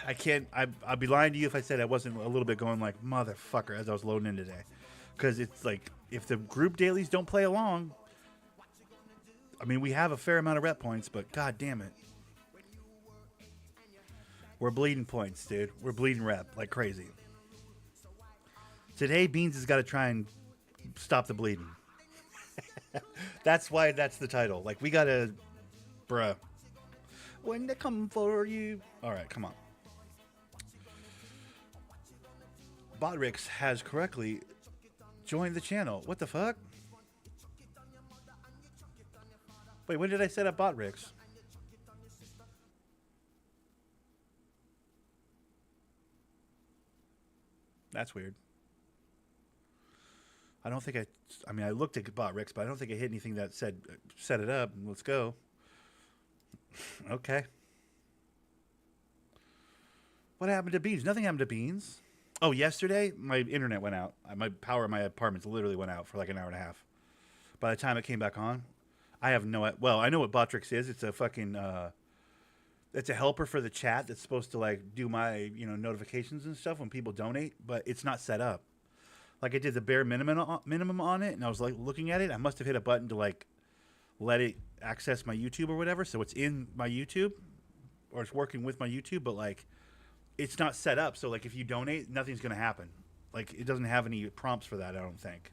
I can't. I'd be lying to you if I said I wasn't a little bit going like motherfucker as I was loading in today, because it's like if the group dailies don't play along. I mean, we have a fair amount of rep points, but god damn it, we're bleeding points, dude. We're bleeding rep like crazy. Today, Beans has got to try and stop the bleeding. That's why that's the title. Like we gotta, bruh. When they come for you. All right, come on. Botrix has correctly joined the channel. What the fuck? Wait, when did I set up Botrix? That's weird. I don't think I mean, I looked at Botrix, but I don't think I hit anything that said set it up. Let's go. Okay. What happened to Beans? Nothing happened to Beans. Oh, yesterday, my internet went out. My power in my apartment literally went out for like an hour and a half. By the time it came back on, I have no... Well, I know what Botrix is. It's a fucking... it's a helper for the chat that's supposed to like do my, notifications and stuff when people donate, but it's not set up. Like I did the bare minimum on it, and I was like looking at it. I must have hit a button to like let it access my YouTube or whatever, so it's in my YouTube, or it's working with my YouTube, but like it's not set up. So like if you donate, nothing's gonna happen. Like it doesn't have any prompts for that, I don't think,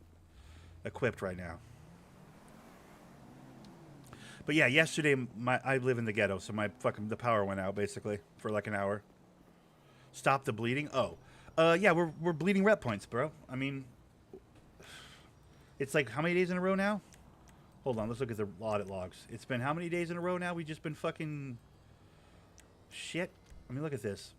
equipped right now. But yeah, yesterday I live in the ghetto, so the power went out basically for like an hour. Stop the bleeding. Oh, yeah, we're bleeding rep points, bro. I mean, it's like how many days in a row now? Hold on, let's look at the audit logs. It's been how many days in a row now? We just been fucking shit. Let me look at this.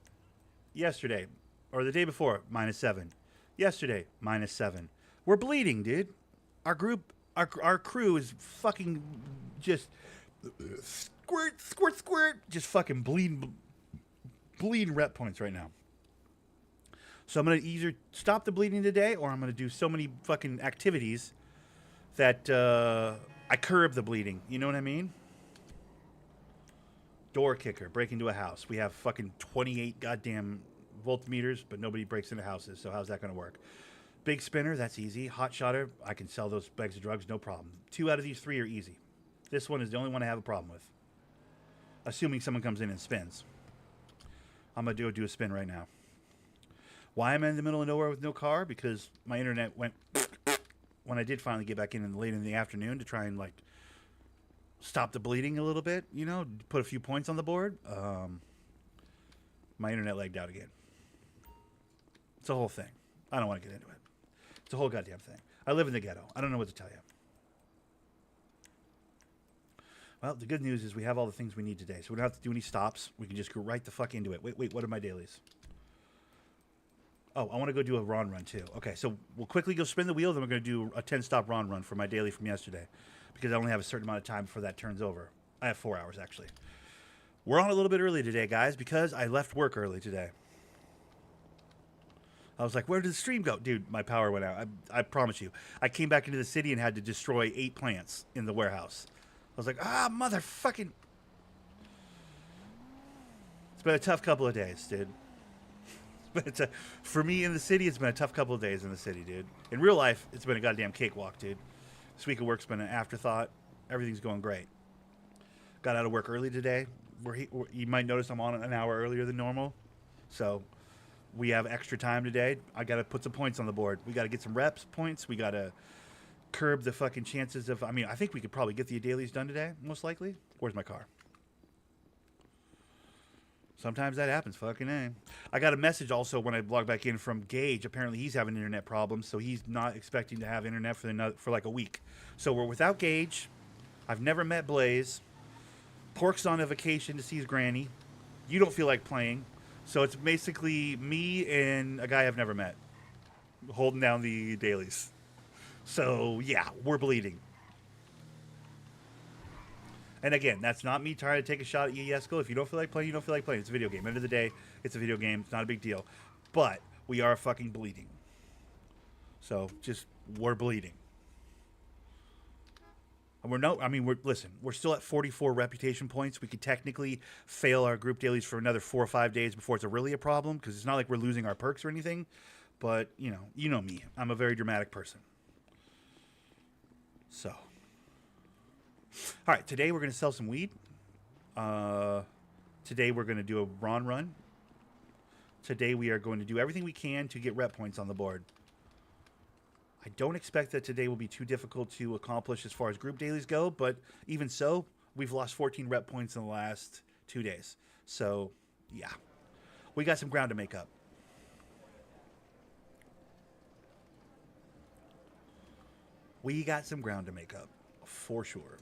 Yesterday, or the day before, -7. Yesterday, -7. We're bleeding, dude. Our group, our crew is fucking just squirt, squirt, squirt, just fucking bleeding rep points right now. So I'm going to either stop the bleeding today, or I'm going to do so many fucking activities that I curb the bleeding. You know what I mean? Door kicker, break into a house. We have fucking 28 goddamn voltmeters, but nobody breaks into houses. So how's that going to work? Big spinner, that's easy. Hot shotter, I can sell those bags of drugs, no problem. 2 out of these 3 are easy. This one is the only one I have a problem with. Assuming someone comes in and spins. I'm going to do a spin right now. Why am I in the middle of nowhere with no car? Because my internet went when I did finally get back in late in the afternoon to try and like stop the bleeding a little bit, put a few points on the board. My internet lagged out again. It's a whole thing. I don't want to get into it. It's a whole goddamn thing. I live in the ghetto. I don't know what to tell you. Well, the good news is we have all the things we need today, so we don't have to do any stops. We can just go right the fuck into it. Wait, what are my dailies? Oh, I want to go do a Ron run too. Okay, so we'll quickly go spin the wheel, then we're going to do a 10-stop Ron run for my daily from yesterday, because I only have a certain amount of time before that turns over. I have 4 hours, actually. We're on a little bit early today, guys, because I left work early today. I was like, where did the stream go? Dude, my power went out. I promise you. I came back into the city and had to destroy 8 plants in the warehouse. I was like, motherfucking... It's been a tough couple of days, dude. For me in the city, it's been a tough couple of days in the city, dude. In real life, it's been a goddamn cakewalk, dude. This week of work's been an afterthought. Everything's going great. Got out of work early today. You might notice I'm on an hour earlier than normal. So we have extra time today. I got to put some points on the board. We got to get some reps points. We got to curb the fucking chances of... I mean, I think we could probably get the dailies done today, most likely. Where's my car? Sometimes that happens, fucking A. I got a message also when I logged back in from Gage. Apparently he's having internet problems, so he's not expecting to have internet for like a week. So we're without Gage. I've never met Blaze. Pork's on a vacation to see his granny. You don't feel like playing. So it's basically me and a guy I've never met holding down the dailies. So, yeah, we're bleeding. And again, that's not me trying to take a shot at you, Yesko. If you don't feel like playing, you don't feel like playing. It's a video game. End of the day, it's a video game. It's not a big deal. But we are fucking bleeding. So, we're bleeding. Listen, we're still at 44 reputation points. We could technically fail our group dailies for another 4 or 5 days before it's really a problem, because it's not like we're losing our perks or anything. But you know me. I'm a very dramatic person. So, all right, today we're gonna sell some weed. Today we're gonna do a run. Today we are going to do everything we can to get rep points on the board. I don't expect that today will be too difficult to accomplish as far as group dailies go, but even so, we've lost 14 rep points in the last 2 days. So, yeah. We got some ground to make up. We got some ground to make up, for sure.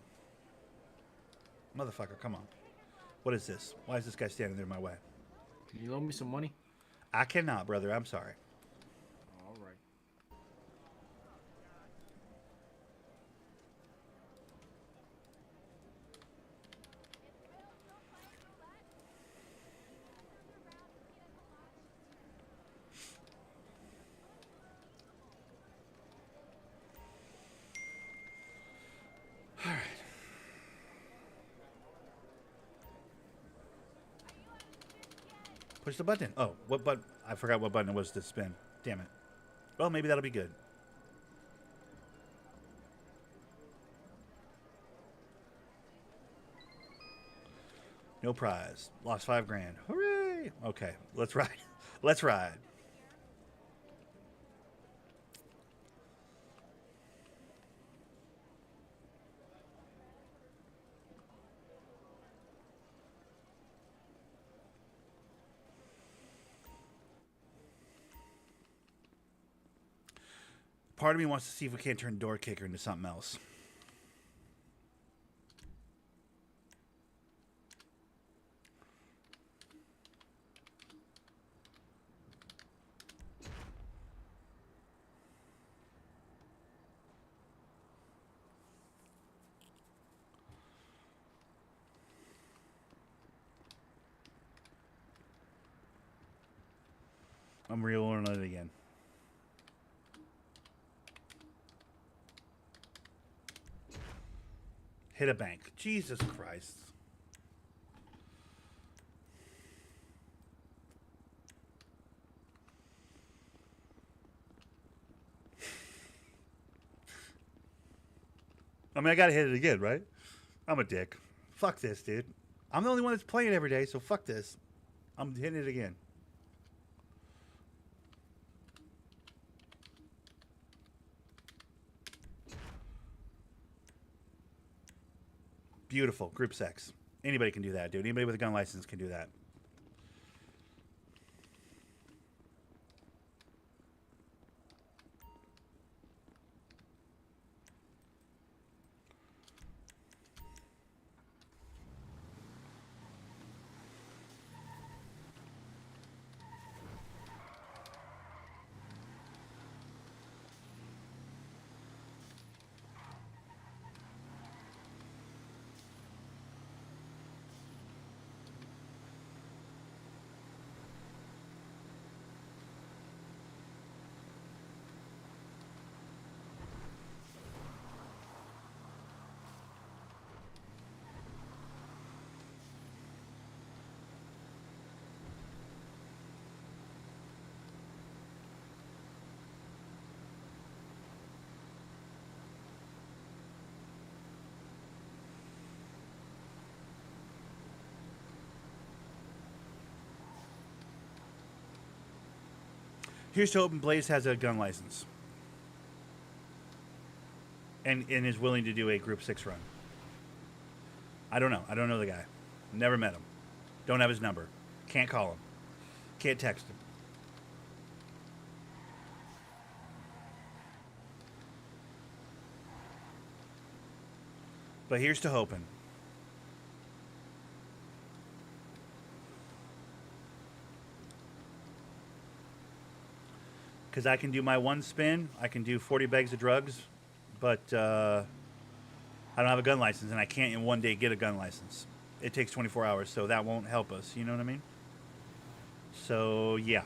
Motherfucker, come on. What is this? Why is this guy standing there in my way? Can you loan me some money? I cannot, brother. I'm sorry. All right. All right. Push the button. Oh, what button? I forgot what button it was to spin. Damn it. Well, maybe that'll be good. No prize. Lost 5 grand. Hooray! Okay, let's ride. Let's ride. Part of me wants to see if we can't turn Door Kicker into something else. I'm reloading it again. Hit a bank. Jesus Christ. I mean, I gotta hit it again, right? I'm a dick. Fuck this, dude. I'm the only one that's playing every day, so fuck this. I'm hitting it again. Beautiful. Group sex. Anybody can do that, dude. Anybody with a gun license can do that. Here's to hoping Blaze has a gun license. And is willing to do a Group 6 run. I don't know. I don't know the guy. Never met him. Don't have his number. Can't call him. Can't text him. But here's to hoping. Because I can do my one spin. I can do 40 bags of drugs. But I don't have a gun license, and I can't in one day get a gun license. It takes 24 hours, so that won't help us. You know what I mean? So, yeah.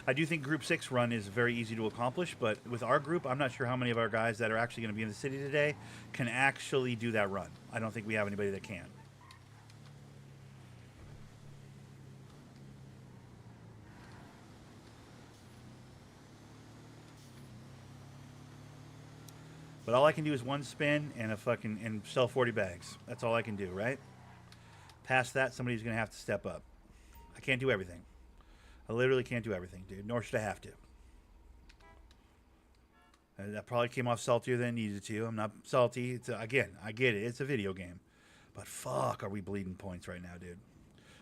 I do think Group 6 run is very easy to accomplish, but with our group, I'm not sure how many of our guys that are actually going to be in the city today can actually do that run. I don't think we have anybody that can. But all I can do is one spin and and sell 40 bags. That's all I can do, right? Past that, somebody's going to have to step up. I can't do everything. I literally can't do everything, dude. Nor should I have to. And that probably came off saltier than it needed to. I'm not salty. Again, I get it. It's a video game. But fuck, are we bleeding points right now, dude?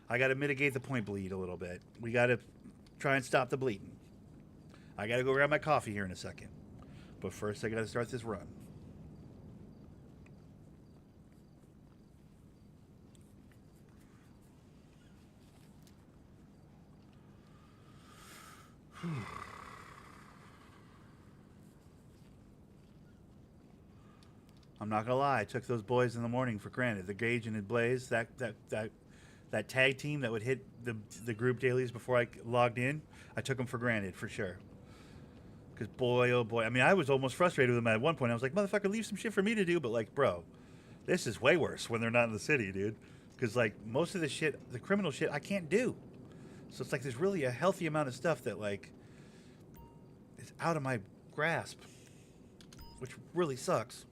I got to mitigate the point bleed a little bit. We got to try and stop the bleeding. I got to go grab my coffee here in a second. But first, I got to start this run. I'm not gonna lie. I took those boys in the morning for granted. The Gage and the Blaze, that tag team that would hit the group dailies before I logged in. I took them for granted for sure. Because boy, oh boy, I mean, I was almost frustrated with them at one point. I was like, motherfucker, leave some shit for me to do. But like, bro, this is way worse when they're not in the city, dude. Because like most of the shit, the criminal shit, I can't do. So it's like there's really a healthy amount of stuff that like is out of my grasp, which really sucks.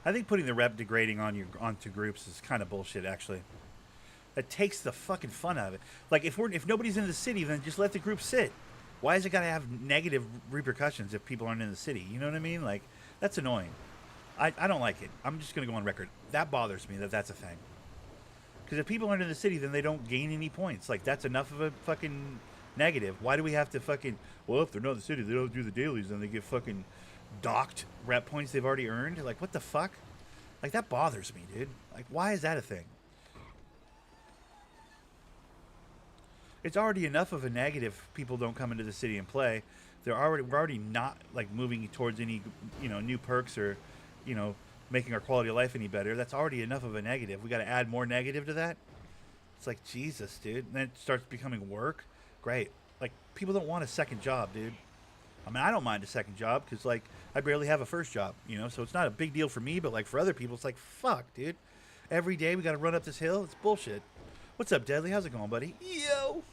I think putting the rep degrading onto groups is kind of bullshit. Actually, it takes the fucking fun out of it. Like if nobody's in the city, then just let the group sit. Why is it gotta have negative repercussions if people aren't in the city? You know what I mean? Like that's annoying. I don't like it. I'm just gonna go on record. That bothers me that's a thing. Because if people aren't in the city, then they don't gain any points. Like that's enough of a fucking negative. Why do we have to fucking? Well, if they're not in the city, they don't do the dailies, then they get fucking docked rep points they've already earned. Like what the fuck? Like that bothers me, dude. Like why is that a thing? It's already enough of a negative. People don't come into the city and play. We're already not like moving towards any new perks or making our quality of life any better. That's already enough of a negative. We got to add more negative to that. It's like Jesus, dude. And then it starts becoming work. Great. Like people don't want a second job, dude. I mean, I don't mind a second job because, like, I barely have a first job, so it's not a big deal for me, but, like, for other people, it's like, fuck, dude. Every day we got to run up this hill. It's bullshit. What's up, Deadly? How's it going, buddy? Yo!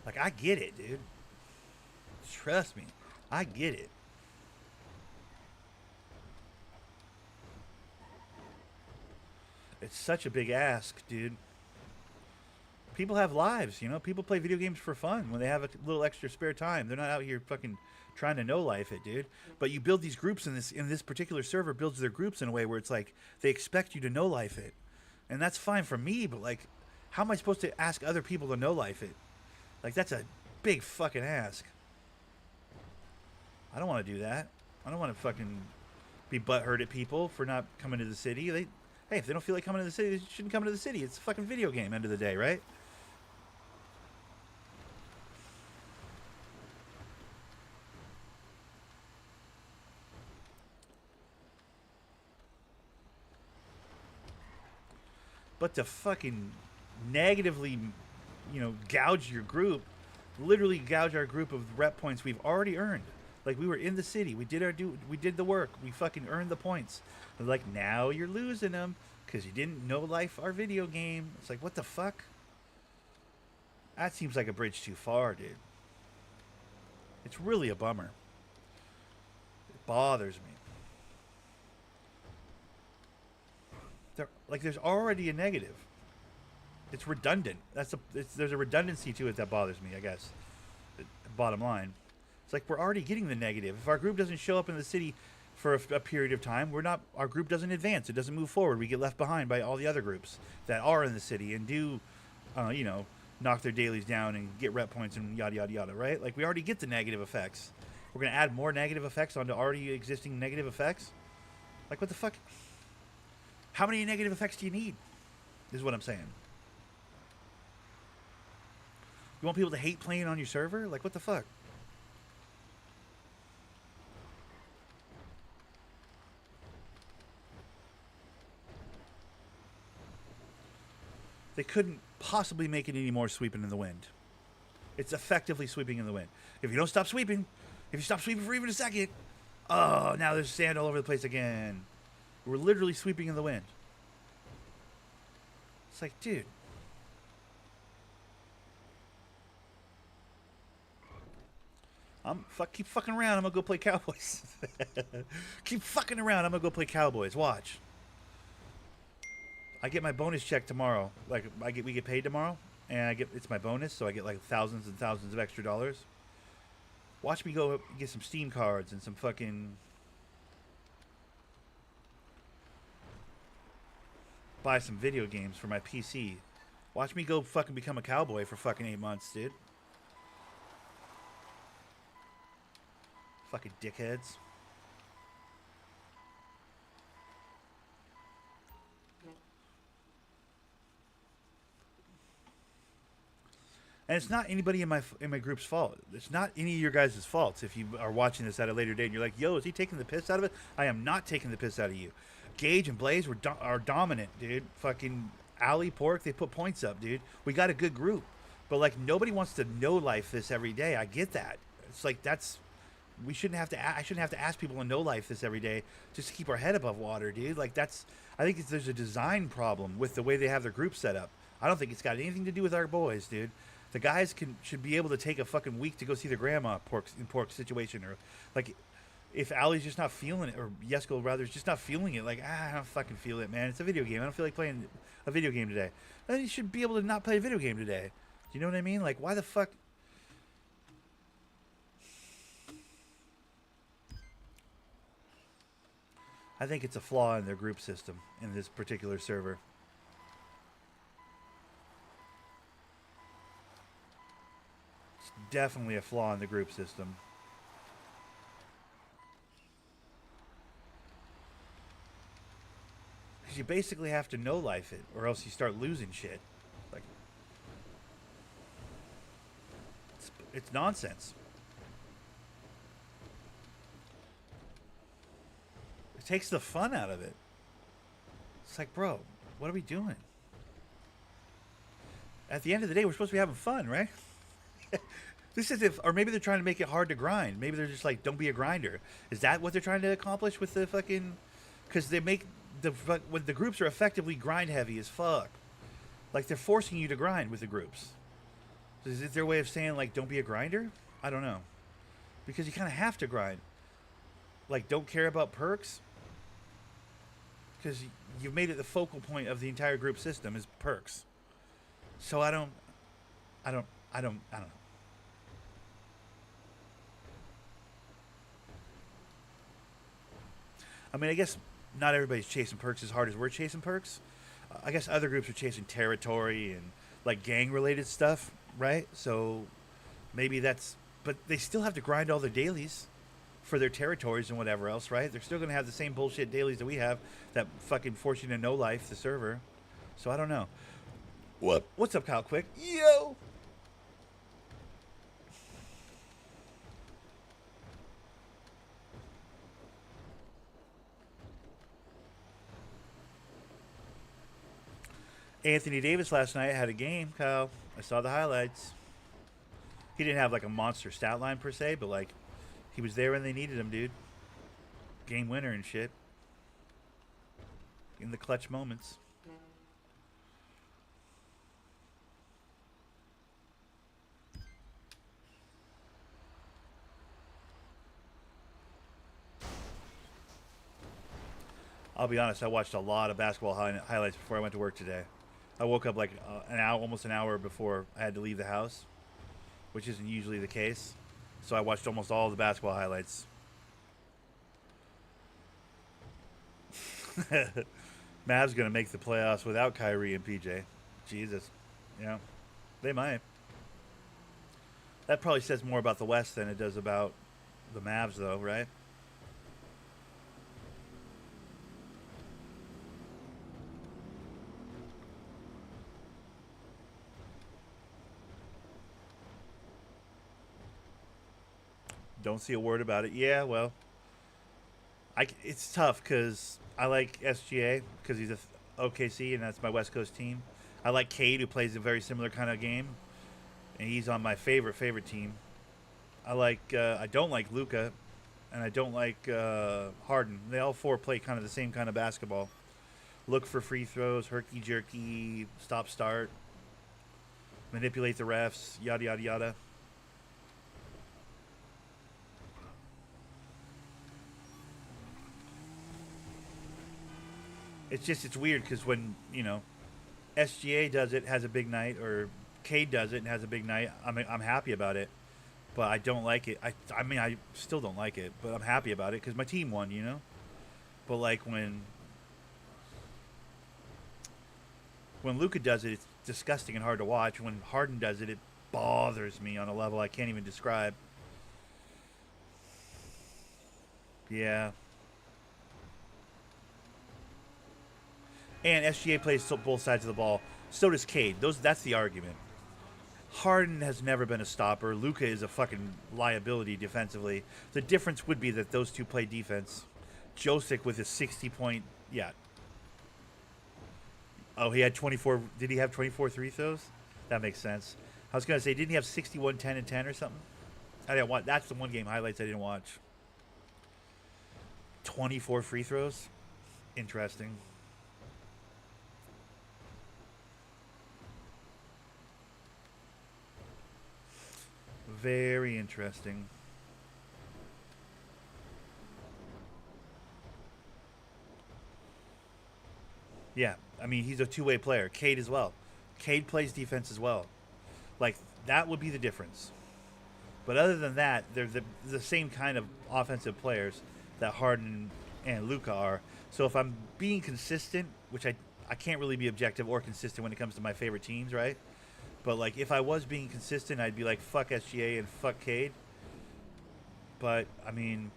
Like, I get it, dude. Trust me. I get it. It's such a big ask, dude. People have lives, People play video games for fun when they have a little extra spare time. They're not out here fucking trying to know life it, dude. But you build these groups in this particular server builds their groups in a way where it's like they expect you to know life it, and that's fine for me. But like, how am I supposed to ask other people to know life it? Like that's a big fucking ask. I don't want to do that. I don't want to fucking be butthurt at people for not coming to the city. Hey, if they don't feel like coming to the city, they shouldn't come to the city. It's a fucking video game. End of the day, right? But to fucking negatively, gouge your group, literally gouge our group of rep points we've already earned. Like we were in the city, we did the work, we fucking earned the points. They're like, now you're losing them because you didn't know life our video game. It's like, what the fuck? That seems like a bridge too far, dude. It's really a bummer. It bothers me. There's already a negative. It's redundant. There's a redundancy to it that bothers me, I guess. Bottom line, it's like we're already getting the negative. If our group doesn't show up in the city for a period of time, our group doesn't advance. It doesn't move forward. We get left behind by all the other groups that are in the city and do, knock their dailies down and get rep points and yada yada yada. Right? Like we already get the negative effects. We're gonna add more negative effects onto already existing negative effects. Like what the fuck? How many negative effects do you need? Is what I'm saying. You want people to hate playing on your server? Like, what the fuck? They couldn't possibly make it any more sweeping in the wind. It's effectively sweeping in the wind. If you don't stop sweeping, if you stop sweeping for even a second, oh, now there's sand all over the place again. We're literally sweeping in the wind. It's like, dude. Keep fucking around. I'm gonna go play Cowboys. Keep fucking around. I'm gonna go play Cowboys. Watch. I get my bonus check tomorrow. Like we get paid tomorrow, and it's my bonus, so I get like thousands and thousands of extra dollars. Watch me go get some Steam cards and some fucking buy some video games for my PC. Watch me go fucking become a cowboy for fucking 8 months, dude. Fucking dickheads. And it's not anybody in my group's fault. It's not any of your guys' faults if you are watching this at a later date and you're like, yo, is he taking the piss out of it? I am not taking the piss out of you. Gage and Blaze are dominant, dude. Fucking Ali, Pork, they put points up, dude. We got a good group. But, like, nobody wants to know life this every day. I get that. It's like that's... I shouldn't have to ask people to know life this every day just to keep our head above water, dude. Like I think there's a design problem with the way they have their group set up. I don't think it's got anything to do with our boys, dude. The guys should be able to take a fucking week to go see their grandma in Pork's situation, or like if Allie's just not feeling it, or Yesko rather is just not feeling it. Like I don't fucking feel it, man. It's a video game. I don't feel like playing a video game today. Then you should be able to not play a video game today. Do you know what I mean? Like why the fuck? I think it's a flaw in their group system in this particular server. It's definitely a flaw in the group system. Because you basically have to know life it, or else you start losing shit. Like, it's nonsense. It takes the fun out of it. It's like, bro, what are we doing? At the end of the day, we're supposed to be having fun, right? This is or maybe they're trying to make it hard to grind. Maybe they're just like, don't be a grinder. Is that what they're trying to accomplish with the fucking? Because they make when the groups are effectively grind heavy as fuck. Like they're forcing you to grind with the groups. Is it their way of saying like, don't be a grinder? I don't know. Because you kind of have to grind. Like, don't care about perks. Because you've made it the focal point of the entire group system is perks. So I don't know. I mean, I guess not everybody's chasing perks as hard as we're chasing perks. I guess other groups are chasing territory and like gang-related stuff, right? So maybe that's... But they still have to grind all their dailies for their territories and whatever else, right? They're still going to have the same bullshit dailies that we have that fucking force you to know life, the server. So I don't know. What's up, Kyle Quick? Yo! Anthony Davis last night had a game, Kyle. I saw the highlights. He didn't have like a monster stat line per se, but like he was there when they needed him, dude. Game winner and shit. In the clutch moments. I'll be honest, I watched a lot of basketball highlights before I went to work today. I woke up like an hour, almost an hour before I had to leave the house, which isn't usually the case. So I watched almost all the basketball highlights. Mavs gonna make the playoffs without Kyrie and PJ. Jesus, yeah, they might. That probably says more about the West than it does about the Mavs, though, right? Don't see a word about it. Yeah, well, it's tough because I like SGA because he's a OKC and that's my West Coast team. I like Cade who plays a very similar kind of game, and he's on my favorite team. I don't like Luca, and I don't like Harden. They all four play kind of the same kind of basketball. Look for free throws, herky jerky, stop start, manipulate the refs, yada yada yada. It's weird because when SGA does it, has a big night, or Cade does it and has a big night, I'm happy about it, but I don't like it. I mean I still don't like it, but I'm happy about it because my team won, But like when Luka does it, it's disgusting and hard to watch. When Harden does it, it bothers me on a level I can't even describe. Yeah. And SGA plays both sides of the ball. So does Cade. That's the argument. Harden has never been a stopper. Luka is a fucking liability defensively. The difference would be that those two play defense. Josic with his 60-point... Yeah. Oh, he had 24... Did he have 24 free throws? That makes sense. I was going to say, didn't he have 61, 10, and 10 or something? I didn't watch. That's the one game highlights I didn't watch. 24 free throws? Interesting. Very interesting. Yeah, I mean, he's a two-way player. Cade as well. Cade plays defense as well. Like, that would be the difference. But other than that, they're the same kind of offensive players that Harden and Luka are. So if I'm being consistent, which I can't really be objective or consistent when it comes to my favorite teams, right? But, like, if I was being consistent, I'd be like, fuck SGA and fuck Cade. But, I mean...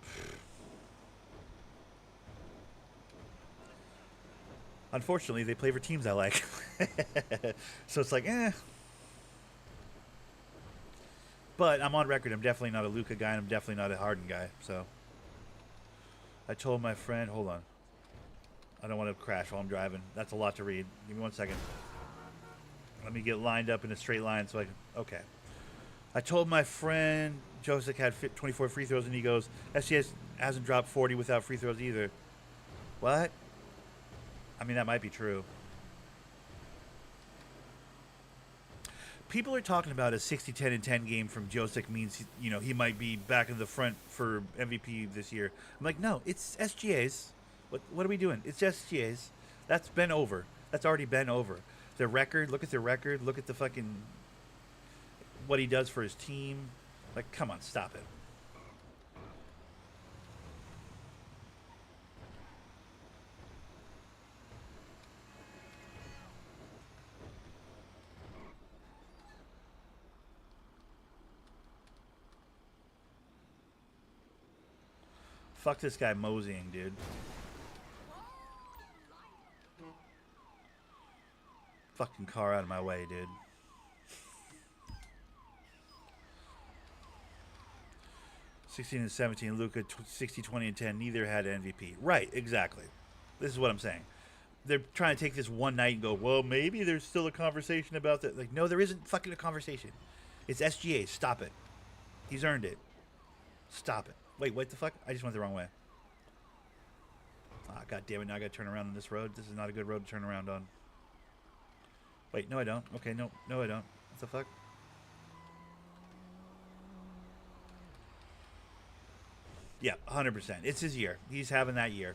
Unfortunately, they play for teams I like. So it's like, eh. But I'm on record. I'm definitely not a Luka guy, and I'm definitely not a Harden guy. So I told my friend, hold on. I don't want to crash while I'm driving. That's a lot to read. Give me 1 second. Let me get lined up in a straight line so I can... Okay. I told my friend Josic had 24 free throws, and he goes, SGS hasn't dropped 40 without free throws either. What? I mean, that might be true. People are talking about a 60, 10, and 10 game from Josic means, he might be back in the front for MVP this year. I'm like, no, it's SGA's. What are we doing? It's SGA's. That's been over. That's already been over. Their record, look at their record. Look at the fucking... what he does for his team. Like, come on, stop it. Fuck this guy moseying, dude. Fucking car out of my way, dude. '16 and 17, Luka 60, 20, and 10. Neither had an MVP. Right, exactly. This is what I'm saying. They're trying to take this one night and go, well, maybe there's still a conversation about that. Like, no, there isn't fucking a conversation. It's SGA. Stop it. He's earned it. Stop it. Wait, what the fuck? I just went the wrong way. Ah, God damn it. Now I got to turn around on this road. This is not a good road to turn around on. Wait, no, I don't. Okay, no, I don't. What the fuck? Yeah, 100%. It's his year. He's having that year.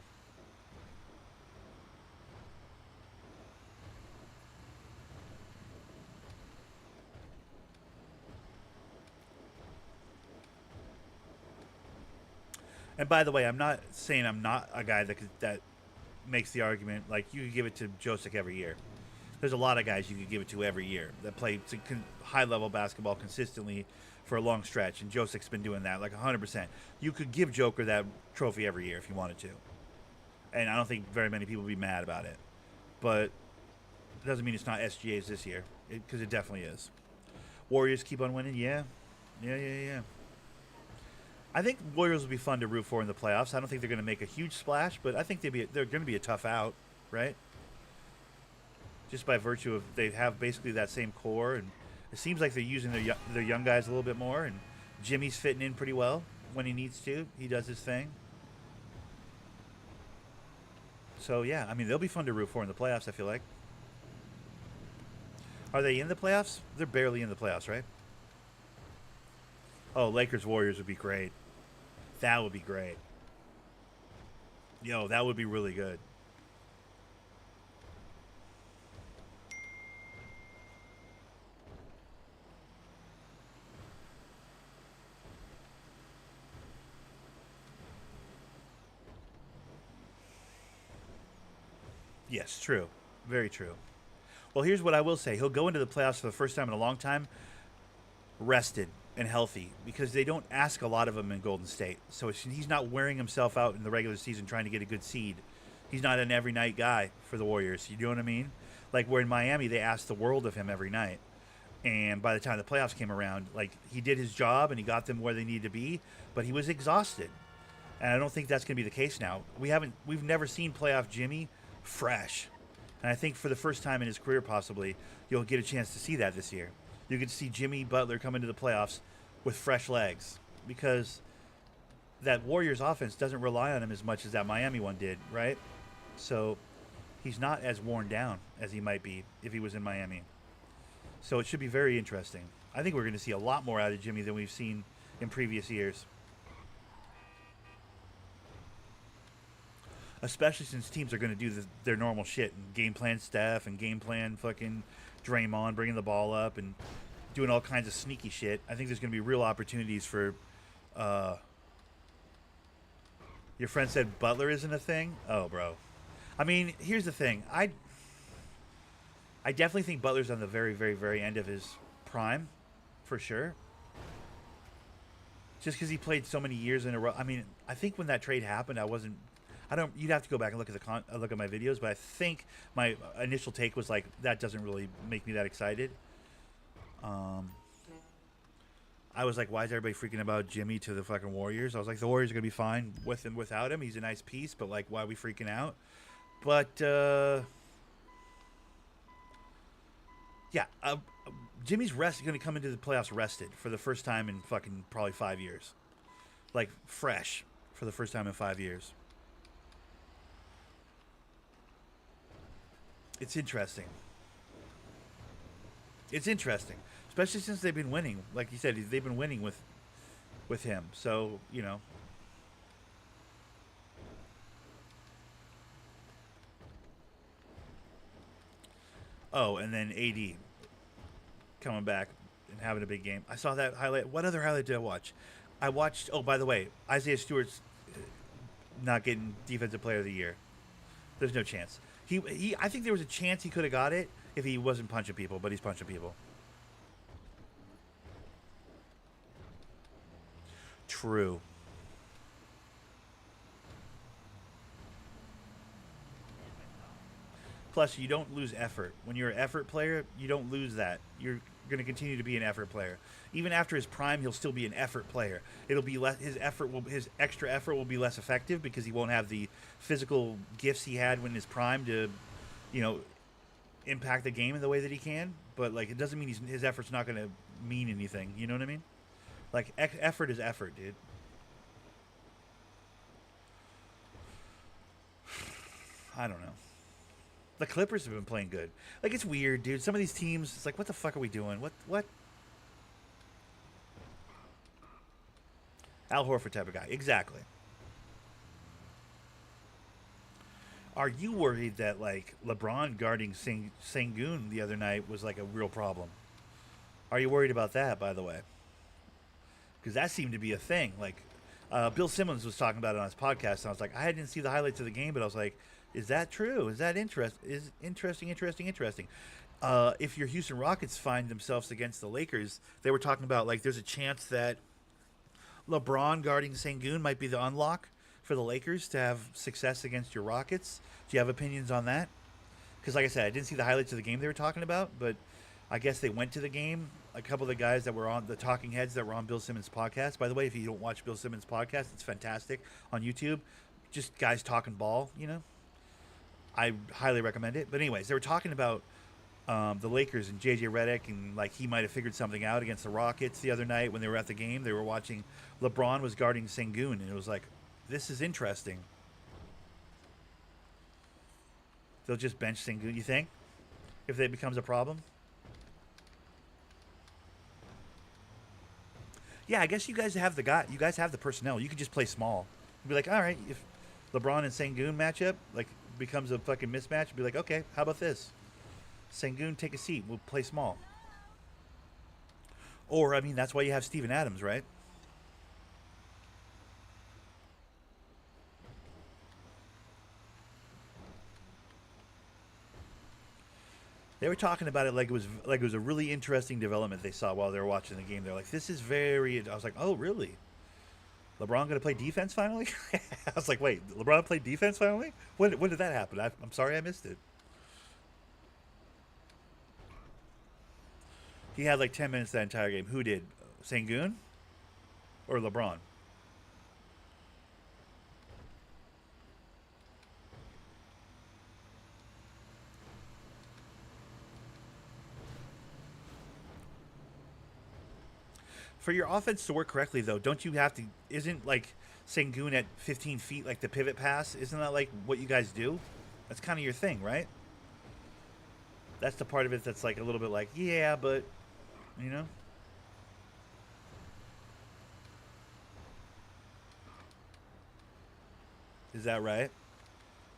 And by the way, I'm not saying I'm not a guy that makes the argument like you could give it to Josic every year. There's a lot of guys you could give it to every year that play high level basketball consistently for a long stretch, and Josic's been doing that like 100%. You could give Joker that trophy every year if you wanted to, and I don't think very many people would be mad about it. But it doesn't mean it's not SGA's this year, because it definitely is. Warriors keep on winning, yeah. I think Warriors will be fun to root for in the playoffs. I don't think they're going to make a huge splash, but I think they're going to be a tough out, right? Just by virtue of they have basically that same core, and it seems like they're using their young guys a little bit more, and Jimmy's fitting in pretty well when he needs to. He does his thing. So, yeah, I mean, they'll be fun to root for in the playoffs, I feel like. Are they in the playoffs? They're barely in the playoffs, right? Oh, Lakers-Warriors would be great. That would be great. Yo, that would be really good. Yes, true. Very true. Well, here's what I will say. He'll go into the playoffs for the first time in a long time rested and healthy, because they don't ask a lot of him in Golden State. So he's not wearing himself out in the regular season trying to get a good seed. He's not an every night guy for the Warriors. You know what I mean? Like, where in Miami, they asked the world of him every night. And by the time the playoffs came around, like, he did his job and he got them where they needed to be, but he was exhausted. And I don't think that's going to be the case now. We've never seen playoff Jimmy fresh. And I think for the first time in his career, possibly, you'll get a chance to see that this year. You get to see Jimmy Butler come into the playoffs with fresh legs, because that Warriors offense doesn't rely on him as much as that Miami one did, right? So he's not as worn down as he might be if he was in Miami. So it should be very interesting. I think we're going to see a lot more out of Jimmy than we've seen in previous years. Especially since teams are going to do their normal shit and game plan Steph and game plan fucking Draymond bringing the ball up and doing all kinds of sneaky shit. I think there's going to be real opportunities for... Your friend said Butler isn't a thing? Oh, bro. I mean, here's the thing. I definitely think Butler's on the very, very, very end of his prime, for sure. Just because he played so many years in a row. I mean, I think when that trade happened, you'd have to go back and look at my videos, but I think my initial take was like, that doesn't really make me that excited. I was like, why is everybody freaking about Jimmy to the fucking Warriors? I was like, the Warriors are going to be fine with and without him. He's a nice piece, but like, why are we freaking out? But, yeah, Jimmy's going to come into the playoffs rested for the first time in fucking probably 5 years. Like, fresh for the first time in 5 years. It's interesting. It's interesting. Especially since they've been winning. Like you said, they've been winning with him. So, you know. Oh, and then AD coming back and having a big game. I saw that highlight. What other highlight did I watch? I watched, oh, by the way, Isaiah Stewart's not getting Defensive Player of the Year. There's no chance. I think there was a chance he could have got it if he wasn't punching people, but he's punching people. True. Plus, you don't lose effort. When you're an effort player, you don't lose that. You're going to continue to be an effort player. Even after his prime, he'll still be an effort player. It'll be less. His extra effort will be less effective because he won't have the physical gifts he had when his prime to, you know, impact the game in the way that he can. But like, it doesn't mean his effort's not going to mean anything. You know what I mean? Like, effort is effort, dude. I don't know. The Clippers have been playing good. Like, it's weird, dude. Some of these teams, it's like, what the fuck are we doing? What? Al Horford type of guy. Exactly. Are you worried that, like, LeBron guarding Sengun the other night was, like, a real problem? Are you worried about that, by the way? Because that seemed to be a thing. Like, Bill Simmons was talking about it on his podcast, and I was like, I didn't see the highlights of the game, but I was like, is that true? Is that interesting? If your Houston Rockets find themselves against the Lakers, they were talking about like there's a chance that LeBron guarding Sengun might be the unlock for the Lakers to have success against your Rockets. Do you have opinions on that? Because like I said, I didn't see the highlights of the game they were talking about, but I guess they went to the game. A couple of the guys that were on the talking heads that were on Bill Simmons' podcast. By the way, if you don't watch Bill Simmons' podcast, it's fantastic on YouTube. Just guys talking ball, you know. I highly recommend it. But anyways, they were talking about the Lakers and JJ Redick, and like he might have figured something out against the Rockets the other night when they were at the game. They were watching. LeBron was guarding Sengun, and it was like, this is interesting. They'll just bench Sengun, you think, if it becomes a problem? Yeah, I guess you guys have the guy. You guys have the personnel. You could just play small. You'd be like, all right, if LeBron and Sengun matchup like becomes a fucking mismatch, be like, okay, how about this? Sengun, take a seat. We'll play small. Or I mean, that's why you have Steven Adams, right? They were talking about it like it was a really interesting development they saw while they were watching the game. They're like, "This is very." I was like, "Oh, really? LeBron going to play defense finally?" I was like, "Wait, LeBron played defense finally? When did that happen? I'm sorry, I missed it." He had like 10 minutes that entire game. Who did? Sengun or LeBron? For your offense to work correctly, though, don't you have to? Isn't like Sengun at 15 feet like the pivot pass? Isn't that like what you guys do? That's kind of your thing, right? That's the part of it that's like a little bit like, yeah, but you know, is that right?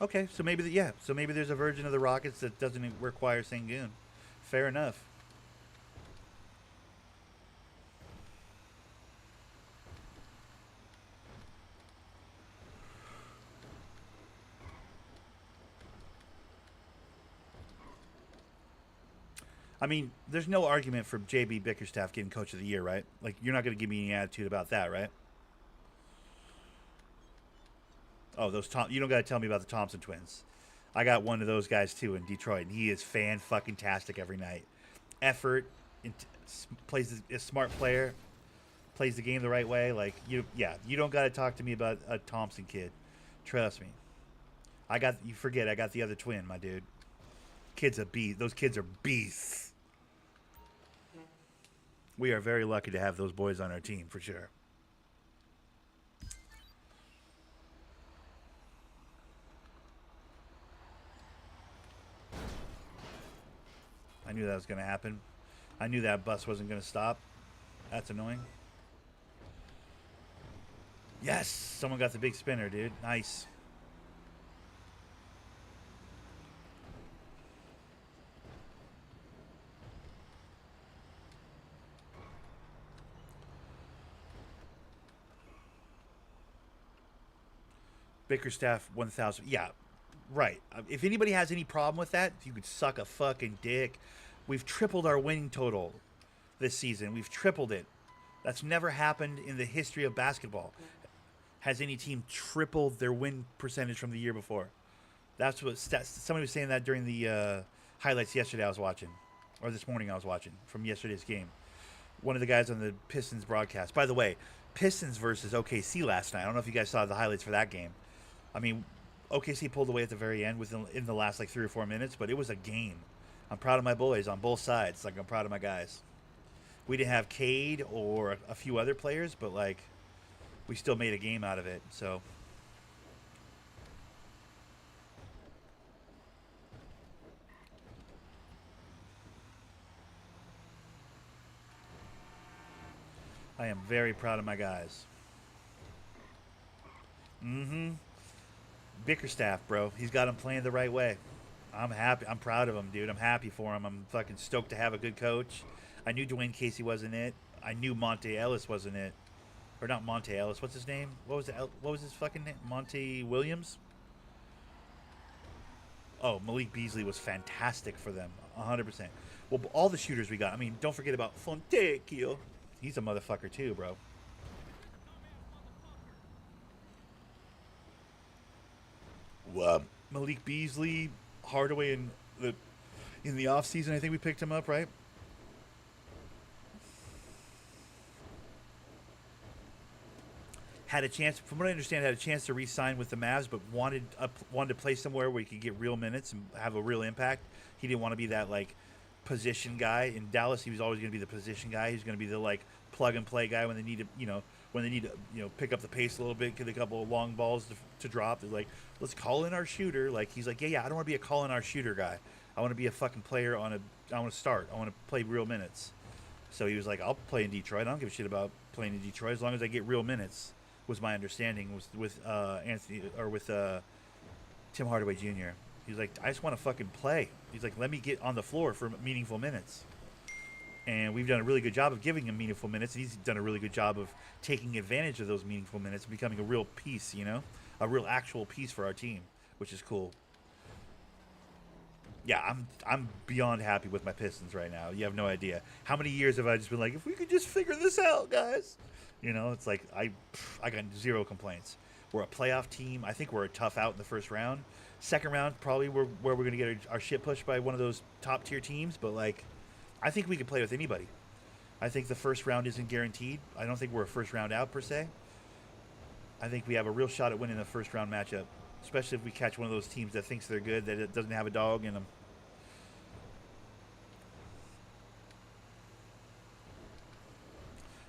Okay, so maybe yeah, so maybe there's a version of the Rockets that doesn't require Sengun. Fair enough. I mean, there's no argument for JB Bickerstaff getting Coach of the Year, right? Like, you're not going to give me any attitude about that, right? Oh, those Tom. You don't got to tell me about the Thompson twins. I got one of those guys too in Detroit, and he is fan fucking tastic every night. Effort, plays a smart player, plays the game the right way. Like yeah, you don't got to talk to me about a Thompson kid. Trust me. You forget I got the other twin, my dude. Kid's a beast. Those kids are beasts. We are very lucky to have those boys on our team for sure. I knew that was going to happen. I knew that bus wasn't going to stop. That's annoying. Yes! Someone got the big spinner, dude. Nice. Bickerstaff 1000. Yeah, right. If anybody has any problem with that, you could suck a fucking dick. We've tripled our winning total this season. We've tripled it. That's never happened in the history of basketball. Has any team tripled their win percentage from the year before? That's what somebody was saying that during the highlights yesterday I was watching, or this morning I was watching from yesterday's game. One of the guys on the Pistons broadcast. By the way, Pistons versus OKC last night. I don't know if you guys saw the highlights for that game. I mean, OKC pulled away at the very end in the last like 3 or 4 minutes, but it was a game. I'm proud of my boys on both sides. Like, I'm proud of my guys. We didn't have Cade or a few other players, but like we still made a game out of it. So I am very proud of my guys. Mm-hmm. Bickerstaff, bro. He's got him playing the right way. I'm happy. I'm proud of him, dude. I'm happy for him. I'm fucking stoked to have a good coach. I knew Dwayne Casey wasn't it. I knew Monte Ellis wasn't it. or not Monte Ellis. What's his name? What was his fucking name? Monte Williams. Oh, Malik Beasley was fantastic for them, 100%. Well, all the shooters we got. I mean, don't forget about Fontecchio. He's a motherfucker too, bro. Malik Beasley, Hardaway in the off season. I think we picked him up, right? Had a chance, from what I understand, had a chance to re-sign with the Mavs, but wanted to play somewhere where he could get real minutes and have a real impact. He didn't want to be that like position guy. In Dallas, he was always going to be the position guy. He's going to be the like plug and play guy when they need to, pick up the pace a little bit, get a couple of long balls to drop. They're like, let's call in our shooter. Like he's like, yeah, I don't want to be a call in our shooter guy. I want to be a fucking player I want to start. I want to play real minutes. So he was like, I'll play in Detroit. I don't give a shit about playing in Detroit as long as I get real minutes. Was my understanding was with Tim Hardaway Jr. He's like, I just want to fucking play. He's like, let me get on the floor for meaningful minutes. And we've done a really good job of giving him meaningful minutes. And he's done a really good job of taking advantage of those meaningful minutes and becoming a real piece, a real actual piece for our team, which is cool. Yeah, I'm beyond happy with my Pistons right now. You have no idea. How many years have I just been like, if we could just figure this out, guys? It's like I got zero complaints. We're a playoff team. I think we're a tough out in the first round. Second round, probably where we're going to get our shit pushed by one of those top tier teams. But like, I think we can play with anybody. I think the first round isn't guaranteed. I don't think we're a first round out per se. I think we have a real shot at winning the first round matchup, especially if we catch one of those teams that thinks they're good, that it doesn't have a dog in them.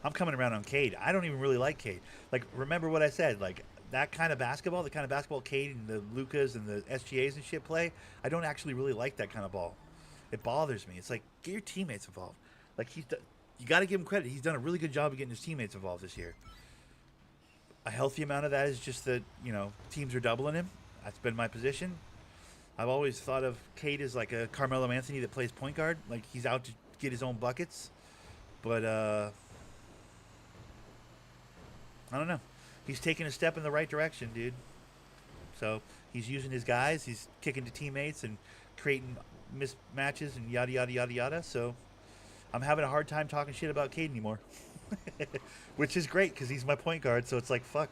I'm coming around on Cade. I don't even really like Cade. Like, remember what I said? Like, that kind of basketball, the kind of basketball Cade and the Lucas and the SGAs and shit play, I don't actually really like that kind of ball. It bothers me. It's like, get your teammates involved. Like, you got to give him credit. He's done a really good job of getting his teammates involved this year. A healthy amount of that is just that, teams are doubling him. That's been my position. I've always thought of Cade as like a Carmelo Anthony that plays point guard. Like, he's out to get his own buckets. But, I don't know. He's taking a step in the right direction, dude. So he's using his guys. He's kicking to teammates and creating mismatches and yada, yada, yada, yada. So I'm having a hard time talking shit about Cade anymore. Which is great because he's my point guard. So it's like, fuck,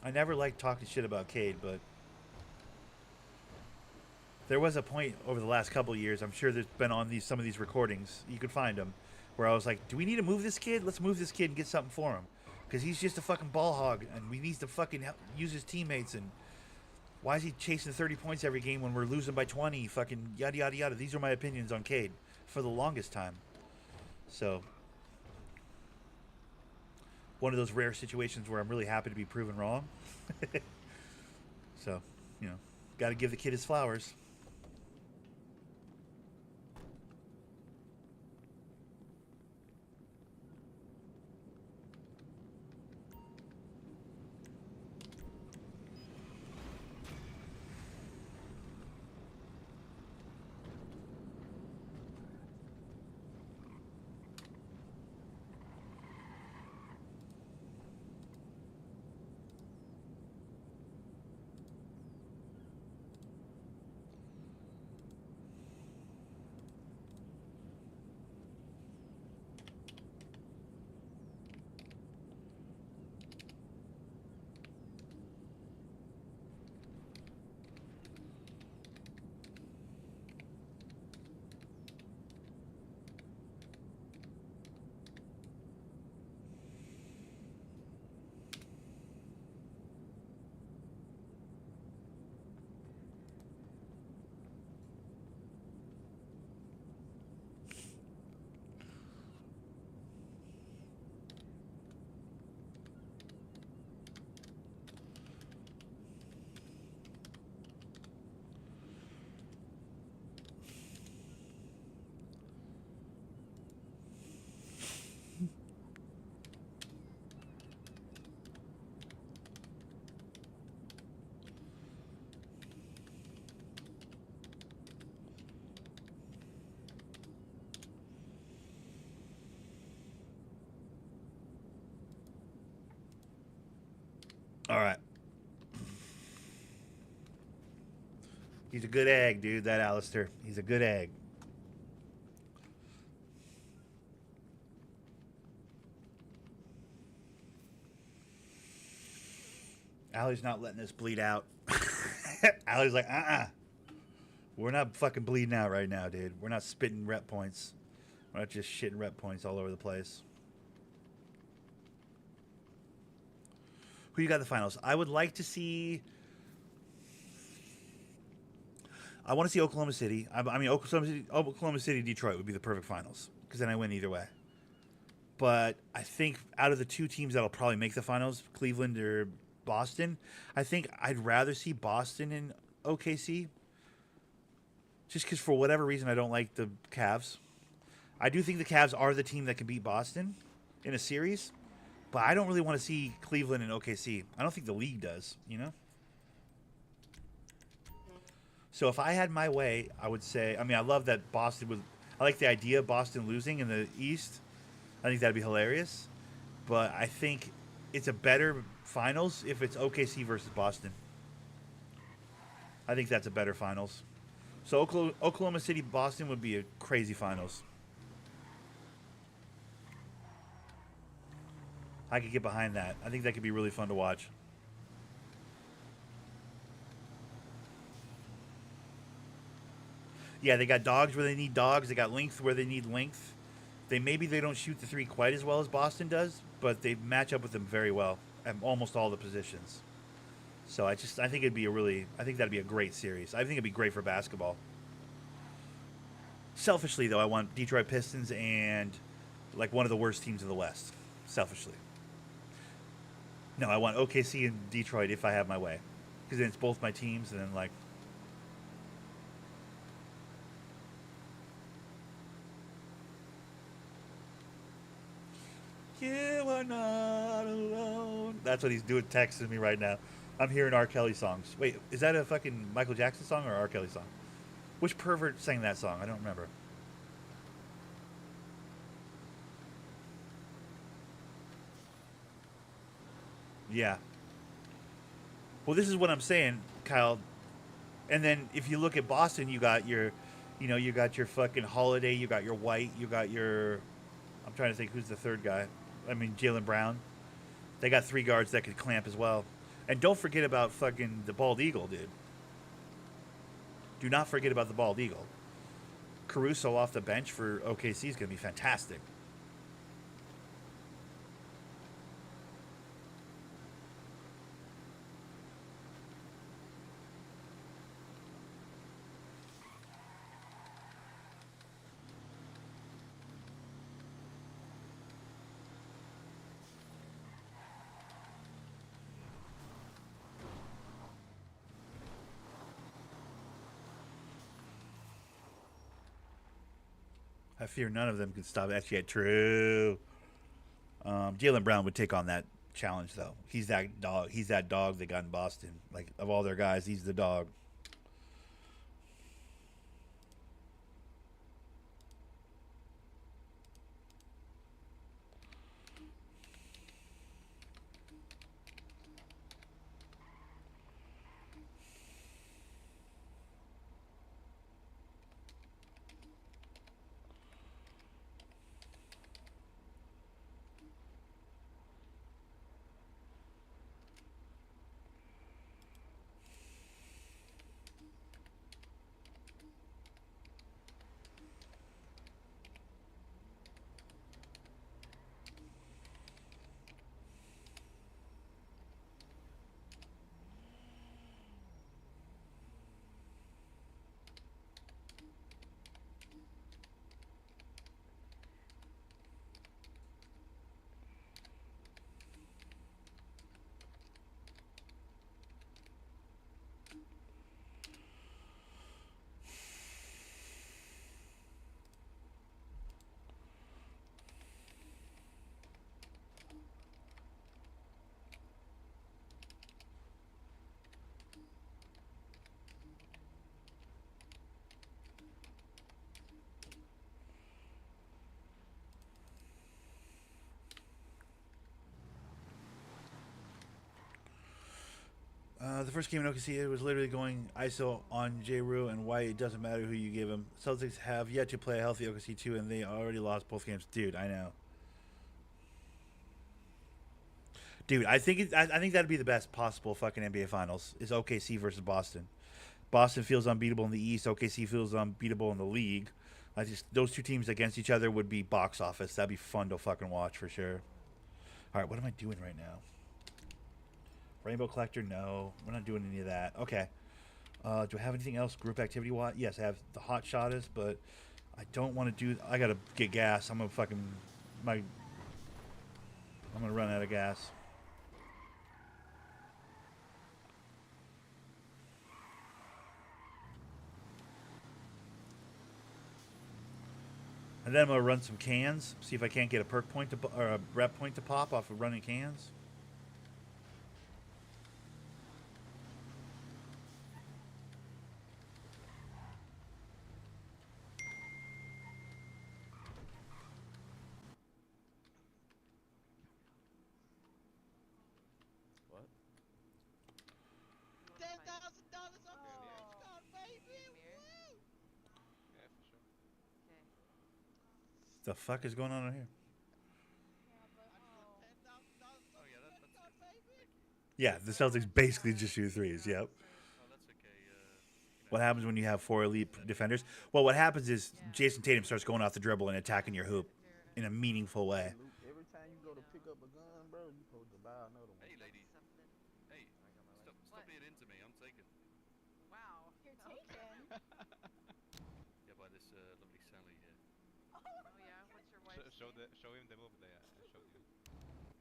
I never liked talking shit about Cade, but there was a point over the last couple of years, I'm sure there's been on some of these recordings, you could find them, where I was like, do we need to move this kid? Let's move this kid and get something for him. Because he's just a fucking ball hog, and we need to fucking use his teammates, and why is he chasing 30 points every game when we're losing by 20? Fucking yada, yada, yada. These are my opinions on Cade for the longest time. So, one of those rare situations where I'm really happy to be proven wrong. So, got to give the kid his flowers. All right. He's a good egg, dude, that Alistair. He's a good egg. Allie's not letting us bleed out. Allie's like, we're not fucking bleeding out right now, dude. We're not spitting rep points. We're not just shitting rep points all over the place. Who you got in the finals? I would like to see... I want to see Oklahoma City. I mean, Oklahoma City, Detroit would be the perfect finals because then I win either way. But I think out of the two teams that'll probably make the finals, Cleveland or Boston, I think I'd rather see Boston and OKC. Just because for whatever reason I don't like the Cavs. I do think the Cavs are the team that can beat Boston in a series, but I don't really want to see Cleveland and OKC. I don't think the league does, you know? So if I had my way, I would say, I mean, I love that Boston would, I like the idea of Boston losing in the East. I think that'd be hilarious. But I think it's a better finals if it's OKC versus Boston. I think that's a better finals. So Oklahoma City, Boston would be a crazy finals. I could get behind that. I think that could be really fun to watch. Yeah, they got dogs where they need dogs. They got length where they need length. Maybe they don't shoot the three quite as well as Boston does, but they match up with them very well at almost all the positions. So I think it'd be I think that'd be a great series. I think it'd be great for basketball. Selfishly though, I want Detroit Pistons and like one of the worst teams in the West. Selfishly. No, I want OKC and Detroit if I have my way, because then it's both my teams, and then like. You are not alone. That's what he's doing, texting me right now. I'm hearing R. Kelly songs. Wait, is that a fucking Michael Jackson song or R. Kelly song? Which pervert sang that song? I don't remember. Yeah. Well, this is what I'm saying, Kyle. And then if you look at Boston, you got your, you got your fucking Holiday, you got your White, you got your. I'm trying to think who's the third guy. I mean, Jaylen Brown. They got three guards that could clamp as well. And don't forget about fucking the Bald Eagle, dude. Do not forget about the Bald Eagle. Caruso off the bench for OKC is going to be fantastic. I fear none of them can stop. That's yet true. Jaylen Brown would take on that challenge, though. He's that dog. He's that dog they got in Boston. Like, of all their guys, he's the dog. The first game in OKC, it was literally going ISO on J-Rue and White. It doesn't matter who you give him. Celtics have yet to play a healthy OKC 2, and they already lost both games. Dude, I know. Dude, I think that'd be the best possible fucking NBA Finals is OKC versus Boston. Boston feels unbeatable in the East. OKC feels unbeatable in the league. I just those two teams against each other would be box office. That'd be fun to fucking watch for sure. All right, what am I doing right now? Rainbow Collector? No, we're not doing any of that. Okay. Do I have anything else group activity wise? Yes, I have the hot shotters, but I don't want to do. I gotta get gas. I'm gonna run out of gas. And then I'm gonna run some cans. See if I can't get a perk point or a rep point to pop off of running cans. What? $10,000 on Mirror Card, baby! Woo! Yeah, for sure. The fuck is going on here? Oh yeah, that's good. Thank you. Yeah, the Celtics basically just shoot threes. Yep. Oh, that's okay. What happens when you have 4 elite defenders? Well, what happens is Jason Tatum starts going off the dribble and attacking your hoop in a meaningful way. Every time you go to pick up a gun, bro, you supposed to buy another one. Hey, lady. Hey, stop being into me. I'm taken. Wow. You're taken? Yeah, by this lovely Sally here. Oh yeah, what's your wife's name? Show him the move that I showed you.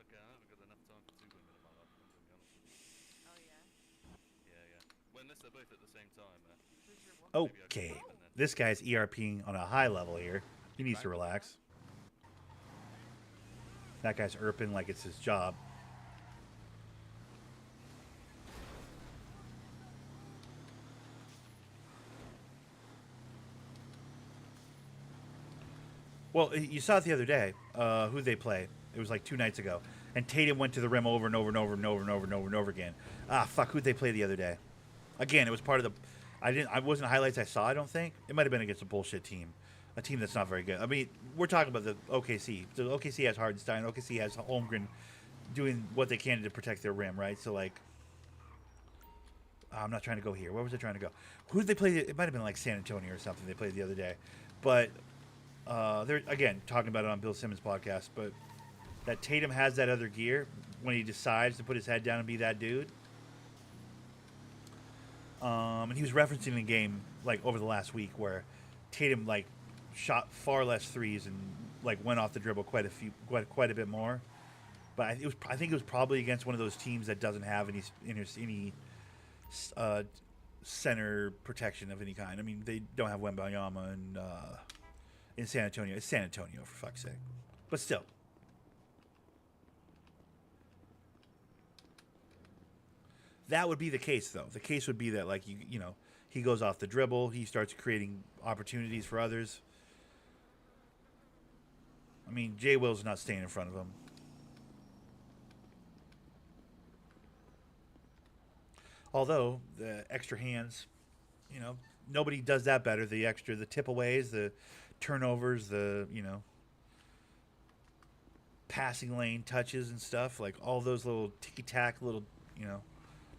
Okay, I haven't got enough time for 2 women in my life. I'm gonna be honest with you. Oh yeah. Yeah. Well, unless they're both at the same time. Who's your woman? Okay. This guy's ERPing on a high level here. He needs to relax. That guy's erping like it's his job. Well, you saw it the other day. Who they play? It was like 2 nights ago, and Tatum went to the rim over and over and over and over and over and over and over again. Ah, fuck! Who'd they play the other day? Again, it was part of the. I wasn't highlights I saw. I don't think it might have been against a bullshit team, a team that's not very good. I mean, we're talking about the OKC. The OKC has Hardenstein. OKC has Holmgren doing what they can to protect their rim, right? So like, I'm not trying to go here. Where was I trying to go? Who did they play? It might have been like San Antonio or something. They played the other day, but. They're again talking about it on Bill Simmons' podcast, but that Tatum has that other gear when he decides to put his head down and be that dude. And he was referencing a game like over the last week where Tatum like shot far less threes and like went off the dribble quite a bit more. But I think it was probably against one of those teams that doesn't have any center protection of any kind. I mean, they don't have Wembanyama and. In San Antonio. It's San Antonio, for fuck's sake. But still. That would be the case, though. The case would be that, like, you know, he goes off the dribble. He starts creating opportunities for others. I mean, Jay Will's not staying in front of him. Although, the extra hands, you know, nobody does that better. The tip-aways, the turnovers, the, you know, passing lane touches and stuff, like all those little ticky-tack little, you know,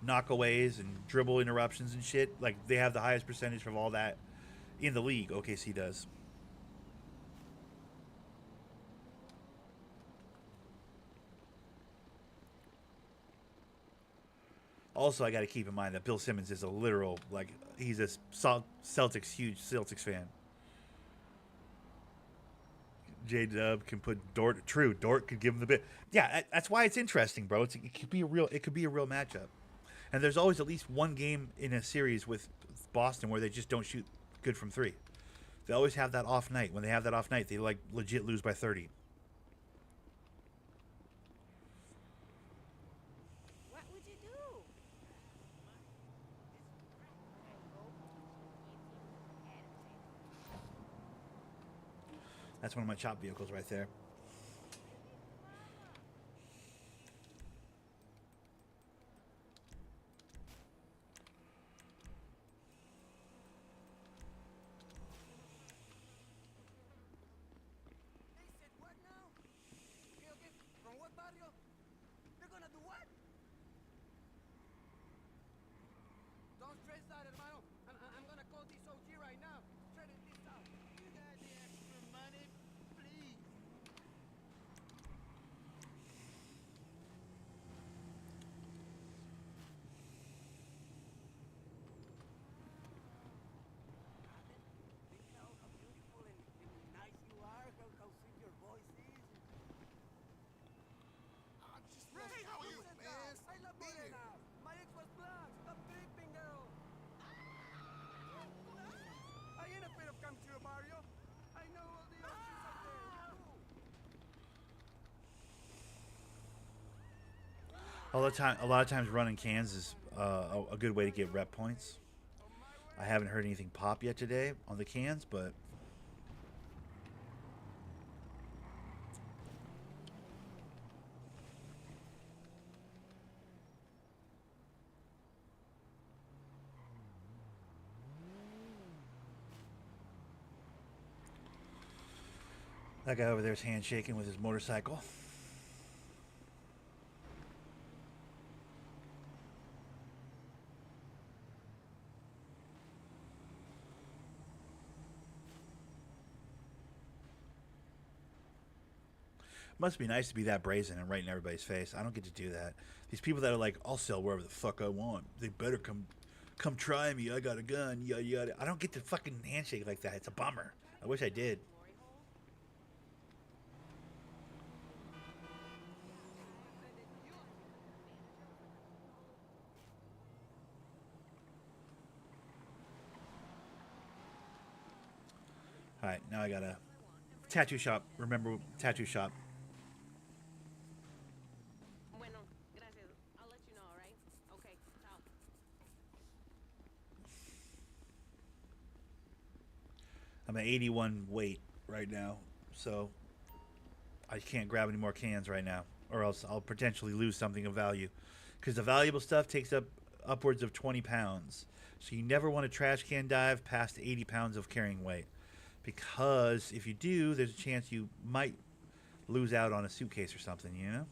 knockaways and dribble interruptions and shit, like they have the highest percentage of all that in the league. OKC does. Also, I got to keep in mind that Bill Simmons is a literal, like, he's a huge Celtics fan. J-Dub can put Dort. True, Dort could give him the bit. Yeah, that's why it's interesting, bro. It could be a real matchup. And there's always at least one game in a series with Boston where they just don't shoot good from 3. They always have that off night. When they have that off night, they like legit lose by 30. What would you do? That's one of my chop vehicles right there. A lot of times running cans is a good way to get rep points. I haven't heard anything pop yet today on the cans, but that guy over there is handshaking with his motorcycle. Must be nice to be that brazen and right in everybody's face. I don't get to do that. These people that are like, I'll sell wherever the fuck I want. They better come try me. I got a gun. Yada yada. I don't get to fucking handshake like that. It's a bummer. I wish I did. All right, now I got a tattoo shop. Remember, tattoo shop. Bueno, gracias. I'll let you know, all right? Okay, ciao. I'm at 81 weight right now, so I can't grab any more cans right now, or else I'll potentially lose something of value. Because the valuable stuff takes up upwards of 20 pounds. So you never want to trash can dive past 80 pounds of carrying weight. Because if you do, there's a chance you might lose out on a suitcase or something, you know?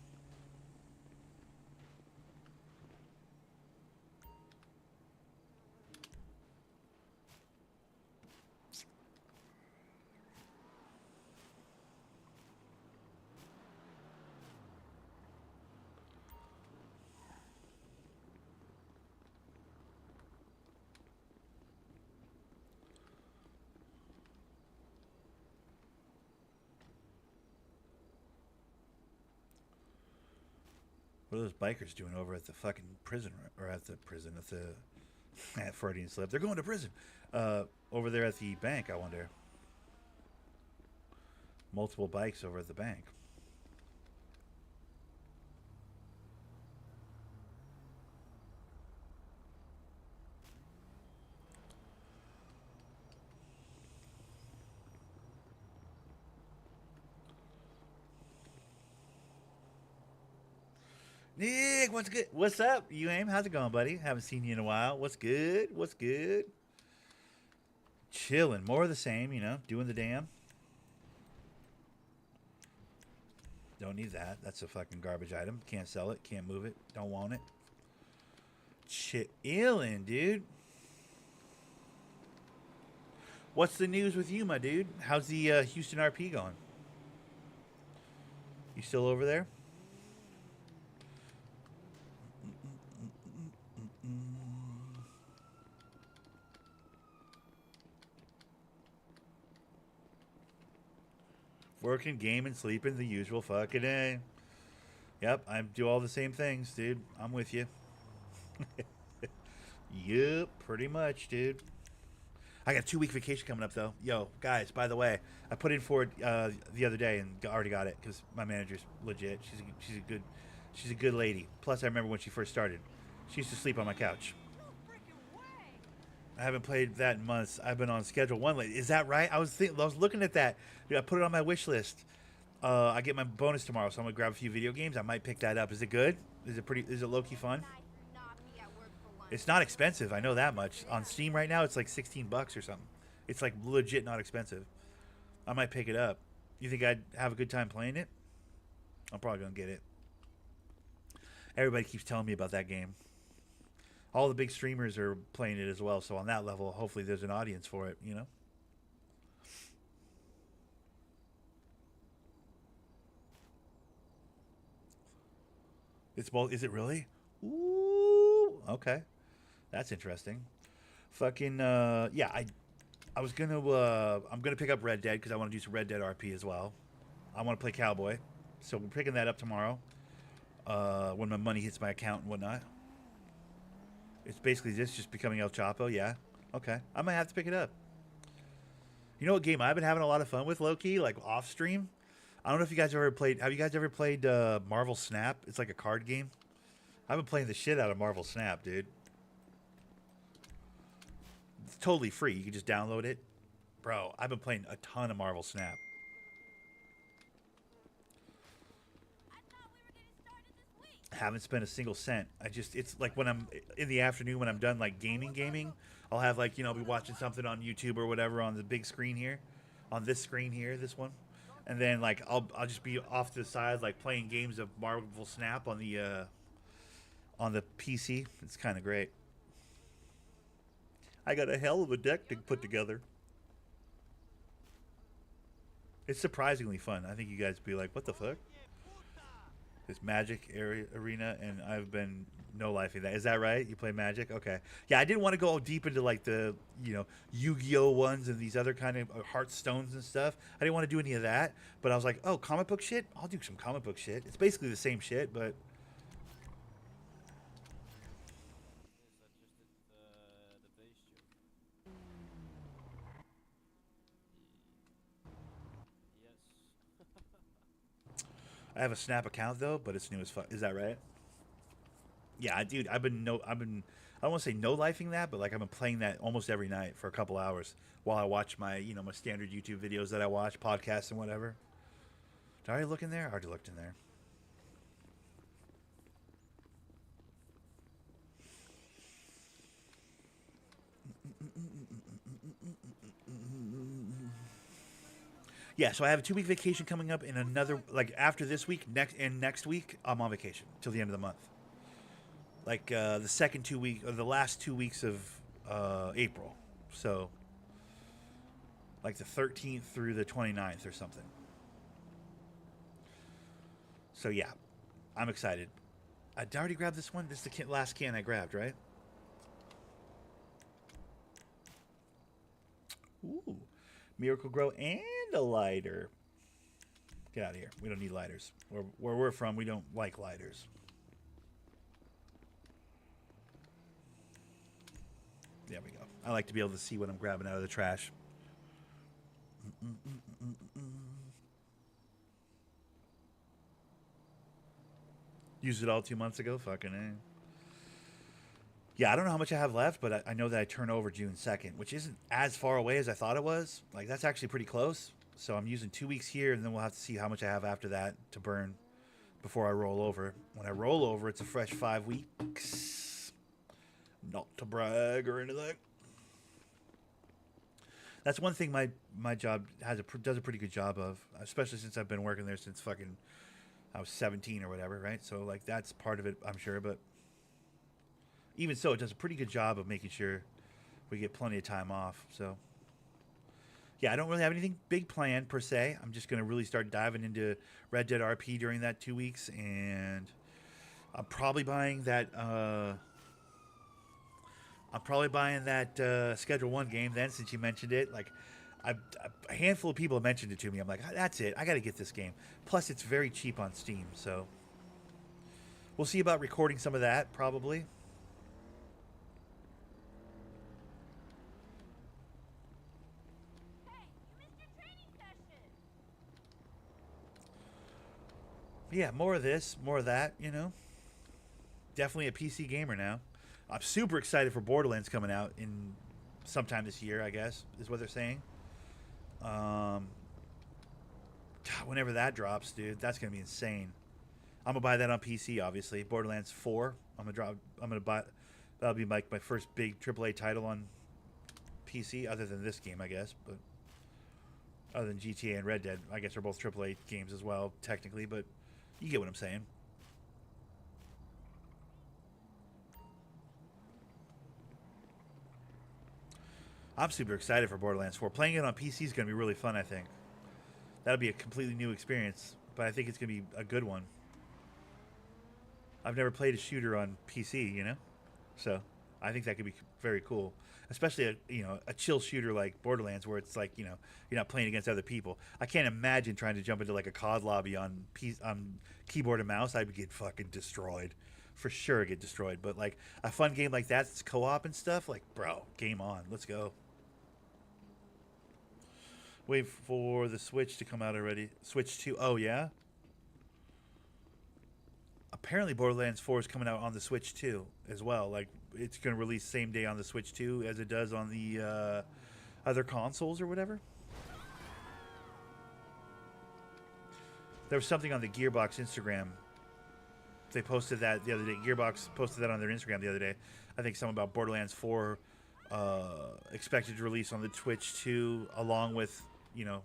What are those bikers doing over at the fucking prison, or at the prison, at Freudian slip? They're going to prison. Over there at the bank, I wonder. Multiple bikes over at the bank. Nick, what's good? What's up, you aim? How's it going, buddy? Haven't seen you in a while. What's good? What's good? Chilling, more of the same, you know, doing the damn. Don't need that. That's a fucking garbage item. Can't sell it. Can't move it. Don't want it. Chillin', dude. What's the news with you, my dude? How's the Houston RP going? You still over there? Working, gaming, sleeping, the usual fucking day. Yep, I do all the same things, dude. I'm with you. Yep, pretty much, dude. I got a 2-week vacation coming up, though. Yo, guys, by the way, I put in for it the other day and already got it because my manager's legit. She's a good lady. Plus, I remember when she first started. She used to sleep on my couch. I haven't played that in months. I've been on schedule one lately. Is that right? I was looking at that. Dude, I put it on my wish list. I get my bonus tomorrow, so I'm gonna grab a few video games. I might pick that up. Is it good? Is it low-key fun? It's not expensive. I know that much. On Steam right now, it's like $16 or something. It's like legit not expensive. I might pick it up. You think I'd have a good time playing it? I'm probably gonna get it. Everybody keeps telling me about that game. All the big streamers are playing it as well, so on that level, hopefully there's an audience for it, you know? It's both. Is it really? Ooh, okay. That's interesting. Fucking, yeah, I was gonna, I'm gonna pick up Red Dead because I want to do some Red Dead RP as well. I want to play Cowboy, so we're picking that up tomorrow when my money hits my account and whatnot. It's basically just becoming El Chapo, yeah. Okay, I might have to pick it up. You know what game I've been having a lot of fun with, low-key, like off-stream? I don't know if you guys ever played... Have you guys ever played Marvel Snap? It's like a card game. I've been playing the shit out of Marvel Snap, dude. It's totally free. You can just download it. Bro, I've been playing a ton of Marvel Snap. Haven't spent a single cent. It's like when I'm in the afternoon when I'm done like gaming, I'll have like, you know, be watching something on YouTube or whatever on the big screen here, on this screen here, this one. And then like I'll just be off to the side like playing games of Marvel Snap on the PC. It's kind of great. I got a hell of a deck to put together. It's surprisingly fun. I think you guys be like, what the fuck? This Magic arena, and I've been no-lifing that. Is that right? You play Magic? Okay. Yeah, I didn't want to go deep into like the, you know, Yu-Gi-Oh ones and these other kind of Hearthstones and stuff. I didn't want to do any of that, but I was like, oh, comic book shit? I'll do some comic book shit. It's basically the same shit, but... I have a Snap account though, but it's new as fuck. Is that right? Yeah, dude, I don't want to say no-lifing that, but like I've been playing that almost every night for a couple hours while I watch my, you know, my standard YouTube videos that I watch, podcasts and whatever. Did I already look in there? I already looked in there. Yeah, so I have a 2-week vacation coming up, and another like after this week, next week I'm on vacation till the end of the month. Like the second 2 week or the last 2 weeks of April, so like the 13th through the 29th or something. So yeah, I'm excited. I already grabbed this one. This is the last can I grabbed, right? Ooh. Miracle Grow and a lighter. Get out of here. We don't need lighters. Where we're from, we don't like lighters. There we go. I like to be able to see what I'm grabbing out of the trash. Used it all 2 months ago? Fucking A. Yeah, I don't know how much I have left, but I know that I turn over June 2nd, which isn't as far away as I thought it was. Like, that's actually pretty close. So I'm using 2 weeks here, and then we'll have to see how much I have after that to burn before I roll over. When I roll over, it's a fresh 5 weeks. Not to brag or anything. That's one thing my job does a pretty good job of, especially since I've been working there since fucking I was 17 or whatever, right? So, like, that's part of it, I'm sure, but... Even so, it does a pretty good job of making sure we get plenty of time off. So, yeah, I don't really have anything big planned per se. I'm just going to really start diving into Red Dead RP during that 2 weeks. And I'm probably buying that... Schedule 1 game then, since you mentioned it. Like, a handful of people have mentioned it to me. I'm like, that's it. I got to get this game. Plus, it's very cheap on Steam. So, we'll see about recording some of that, probably. Yeah, more of this, more of that, you know. Definitely a PC gamer now. I'm super excited for Borderlands coming out in sometime this year, I guess, is what they're saying. Whenever that drops, dude, that's gonna be insane. I'm gonna buy that on PC, obviously. Borderlands 4. I'm gonna buy. That'll be my first big AAA title on PC, other than this game, I guess. But other than GTA and Red Dead, I guess they're both AAA games as well, technically. But you get what I'm saying. I'm super excited for Borderlands 4. Playing it on PC is going to be really fun, I think. That'll be a completely new experience, but I think it's going to be a good one. I've never played a shooter on PC, you know? So I think that could be very cool. Especially a chill shooter like Borderlands, where it's like, you know, you're not playing against other people. I can't imagine trying to jump into like a COD lobby on keyboard and mouse. I would get fucking destroyed. For sure get destroyed. But like a fun game like that, it's co-op and stuff, like, bro, game on. Let's go. Wait for the Switch to come out already. Switch 2. Oh, yeah? apparently Borderlands 4 is coming out on the Switch too, as well. Like, it's going to release same day on the Switch too as it does on the other consoles or whatever. There was something on the Gearbox Instagram. They posted that the other day. Gearbox posted that on their Instagram the other day. I think something about Borderlands 4 expected to release on the Twitch too, along with, you know,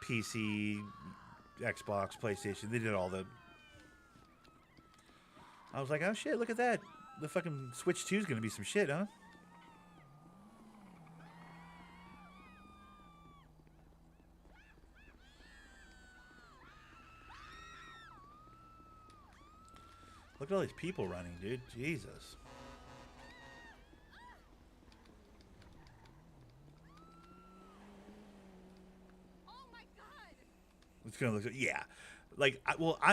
PC, Xbox, PlayStation. They did all the... I was like, oh shit, look at that. The fucking Switch 2 is going to be some shit, huh? Look at all these people running, dude. Jesus. Oh my god! It's gonna look, yeah. Like,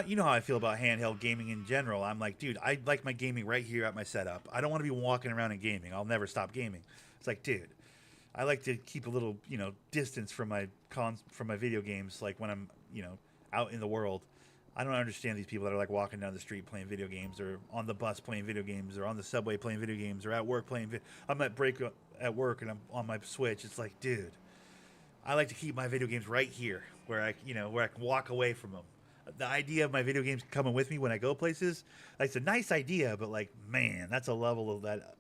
you know how I feel about handheld gaming in general. I'm like, dude, I like my gaming right here at my setup. I don't want to be walking around and gaming. I'll never stop gaming. It's like, dude, I like to keep a little, you know, distance from my video games. Like when I'm, you know, out in the world. I don't understand these people that are like walking down the street playing video games, or on the bus playing video games, or on the subway playing video games, or at work playing. I'm at break at work and I'm on my Switch. It's like, dude, I like to keep my video games right here, where I can walk away from them. The idea of my video games coming with me when I go places, like, it's a nice idea, but like, man, that's a level of that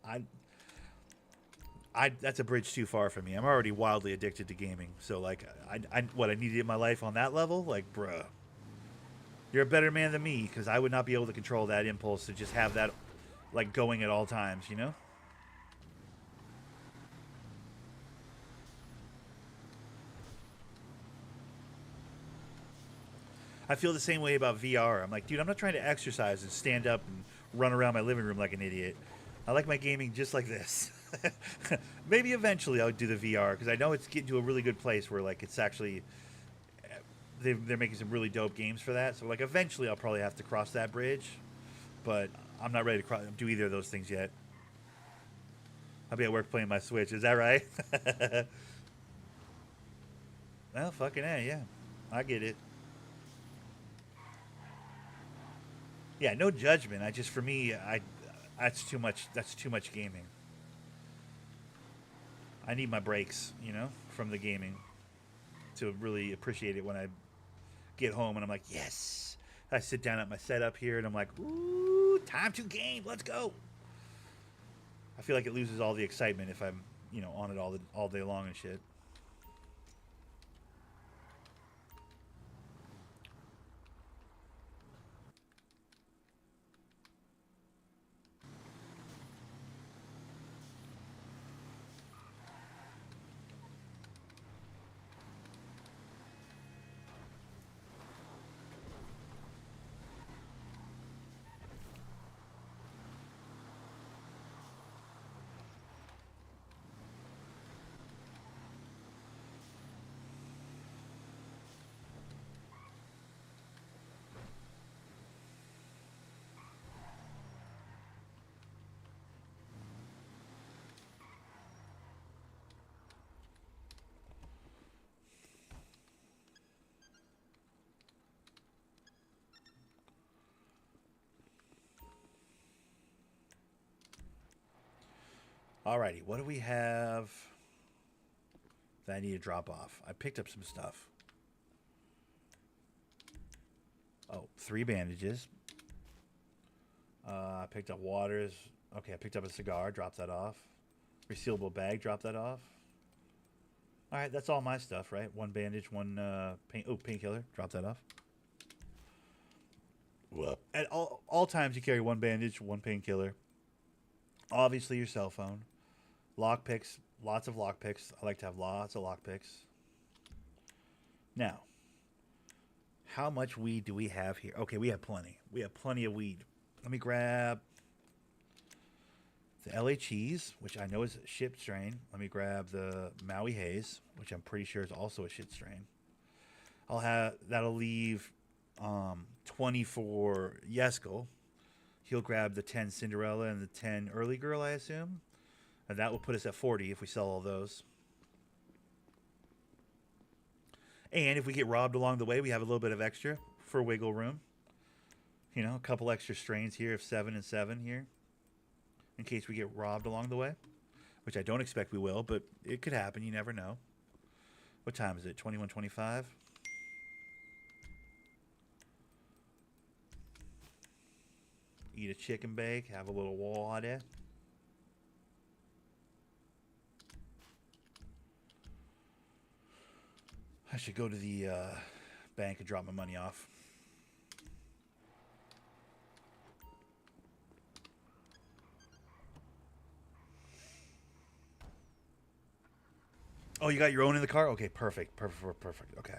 that's a bridge too far for me. I'm already wildly addicted to gaming, so like, I needed in my life on that level, like, bruh. You're a better man than me, because I would not be able to control that impulse to just have that, like, going at all times, you know? I feel the same way about VR. I'm like, dude, I'm not trying to exercise and stand up and run around my living room like an idiot. I like my gaming just like this. Maybe eventually I'll do the VR, because I know it's getting to a really good place where, like, it's actually... They're making some really dope games for that. So, like, eventually I'll probably have to cross that bridge. But I'm not ready to do either of those things yet. I'll be at work playing my Switch. Is that right? Well, fucking A, yeah. I get it. Yeah, no judgment. For me, that's too much gaming. I need my breaks, you know, from the gaming to really appreciate it when I get home and I'm like, yes. I sit down at my setup here and I'm like, ooh, time to game. Let's go. I feel like it loses all the excitement if I'm, you know, on it all day long and shit. Alrighty, what do we have that I need to drop off? I picked up some stuff. Oh, 3 bandages. I picked up waters. Okay, I picked up a cigar. Drop that off. Resealable bag. Drop that off. All right, that's all my stuff, right? 1 bandage, 1 painkiller. Drop that off. Whoop. At all times, you carry 1 bandage, 1 painkiller. Obviously, your cell phone. Lockpicks. Lots of lockpicks. I like to have lots of lockpicks. Now, how much weed do we have here? Okay, we have plenty. We have plenty of weed. Let me grab the LA Cheese, which I know is a shit strain. Let me grab the Maui Haze, which I'm pretty sure is also a shit strain. That'll leave 20 for Yeskel. He'll grab the 10 Cinderella and the 10 Early Girl, I assume. And that will put us at 40 if we sell all those. And if we get robbed along the way, we have a little bit of extra for wiggle room. You know, a couple extra strains here of 7 and 7 here, in case we get robbed along the way, which I don't expect we will, but it could happen. You never know. What time is it? 21:25. Eat a chicken bake, have a little water. I should go to the bank and drop my money off. Oh, you got your own in the car? Okay, perfect. Perfect. Okay.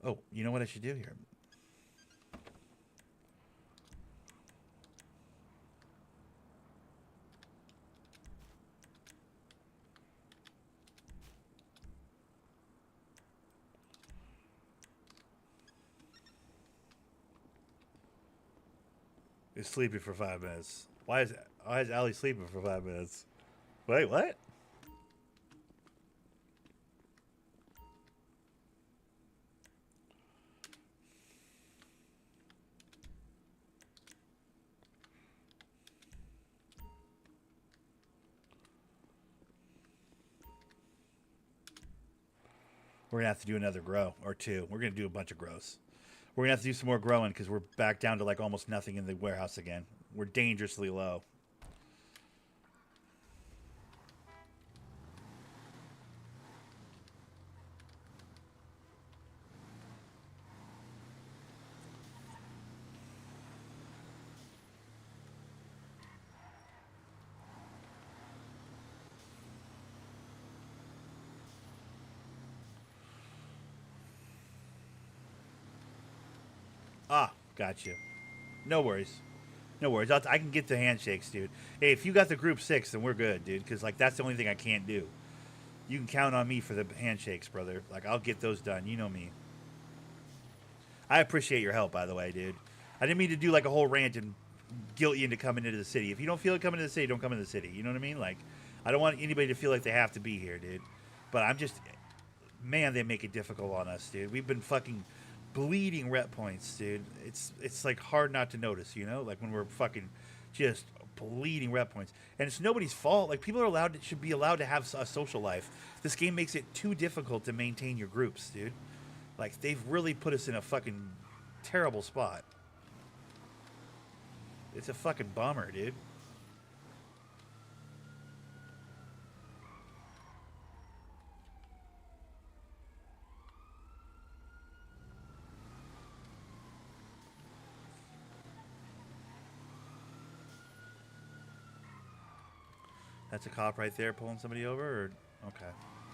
Oh, you know what I should do here? Is sleeping for 5 minutes. Why is Allie sleeping for 5 minutes? Wait, what? We're gonna have to do another grow or two. We're gonna do a bunch of grows. We're gonna have to do some more growing because we're back down to like almost nothing in the warehouse again. We're dangerously low. Ah, got you. No worries. No worries. I can get the handshakes, dude. Hey, if you got the group 6, then we're good, dude. Because like that's the only thing I can't do. You can count on me for the handshakes, brother. Like I'll get those done. You know me. I appreciate your help, by the way, dude. I didn't mean to do like a whole rant and guilt you into coming into the city. If you don't feel like coming to the city, don't come into the city. You know what I mean? Like, I don't want anybody to feel like they have to be here, dude. But I'm just, man, they make it difficult on us, dude. We've been fucking bleeding rep points, dude. It's like hard not to notice, you know? Like when we're fucking just bleeding rep points, and it's nobody's fault. Like people are should be allowed to have a social life. This game makes it too difficult to maintain your groups, dude. Like they've really put us in a fucking terrible spot. It's a fucking bummer, dude. That's a cop right there pulling somebody over? Or okay.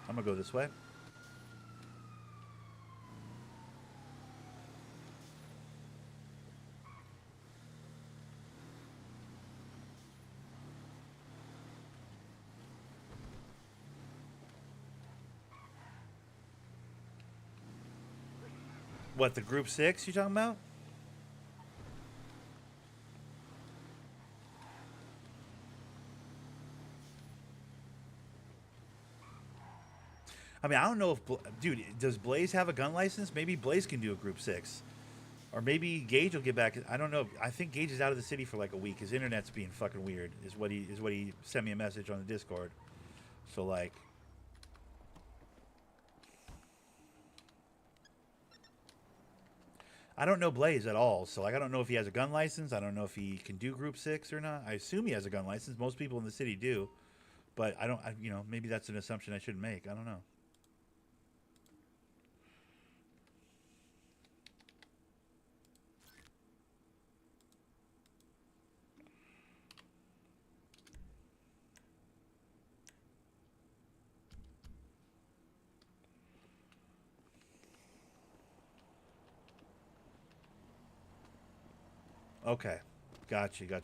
I'm gonna go this way. What, the group 6 you talking about? I mean, I don't know if... Dude, does Blaze have a gun license? Maybe Blaze can do a group 6. Or maybe Gage will get back. I don't know. I think Gage is out of the city for like a week. His internet's being fucking weird, is what he sent me a message on the Discord. So, like... I don't know Blaze at all, so like I don't know if he has a gun license. I don't know if he can do Group 6 or not. I assume he has a gun license. Most people in the city do, but you know, maybe that's an assumption I shouldn't make. I don't know. Okay, gotcha. Well,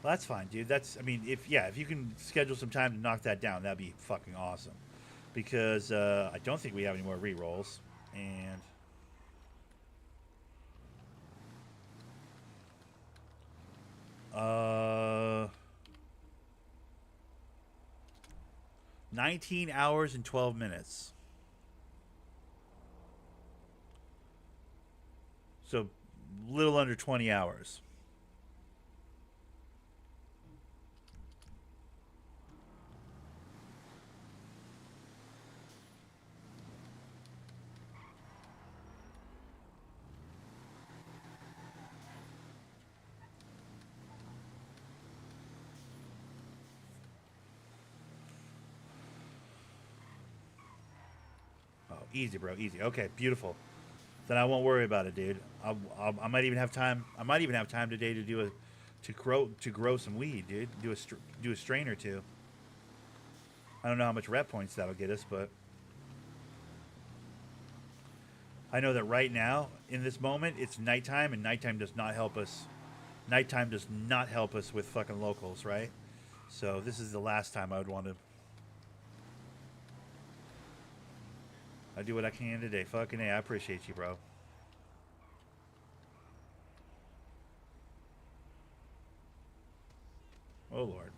that's fine, dude. I mean, if you can schedule some time to knock that down, that'd be fucking awesome. Because I don't think we have any more re-rolls, and Uh, 19 hours and 12 minutes. So, little under 20 hours. Oh, easy, bro. Easy. Okay, beautiful. Then I won't worry about it, dude. I might even have time. I might even have time today to do to grow some weed, dude. Do a strain or two. I don't know how much rep points that'll get us, but I know that right now in this moment it's nighttime, and nighttime does not help us. Nighttime does not help us with fucking locals, right? So this is the last time I would want to. I do what I can today. Fucking A, I appreciate you, bro. Oh, Lord.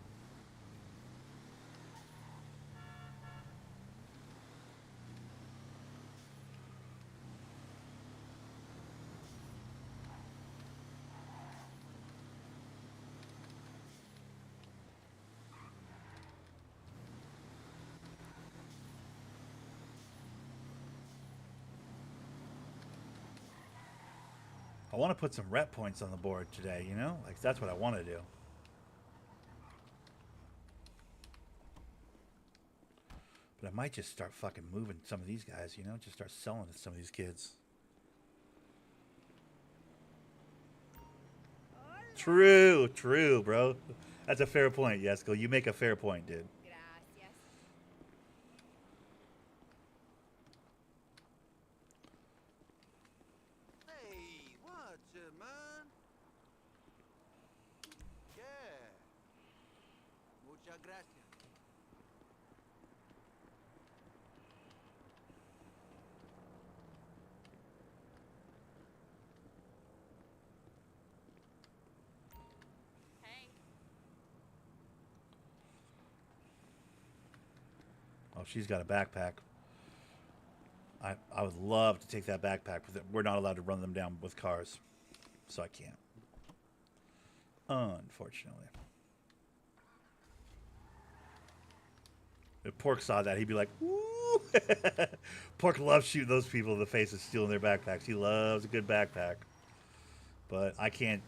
I want to put some rep points on the board today, you know? Like, that's what I want to do. But I might just start fucking moving some of these guys, you know? Just start selling to some of these kids. True, true, bro. That's a fair point, Yesko. You make a fair point, dude. Gracias. Hey, watch it, man. Yeah. Muchas gracias. Hey. Oh, she's got a backpack. I would love to take that backpack, but we're not allowed to run them down with cars. So I can't. Unfortunately. If Pork saw that, he'd be like, woo! Pork loves shooting those people in the face and stealing their backpacks. He loves a good backpack. But I can't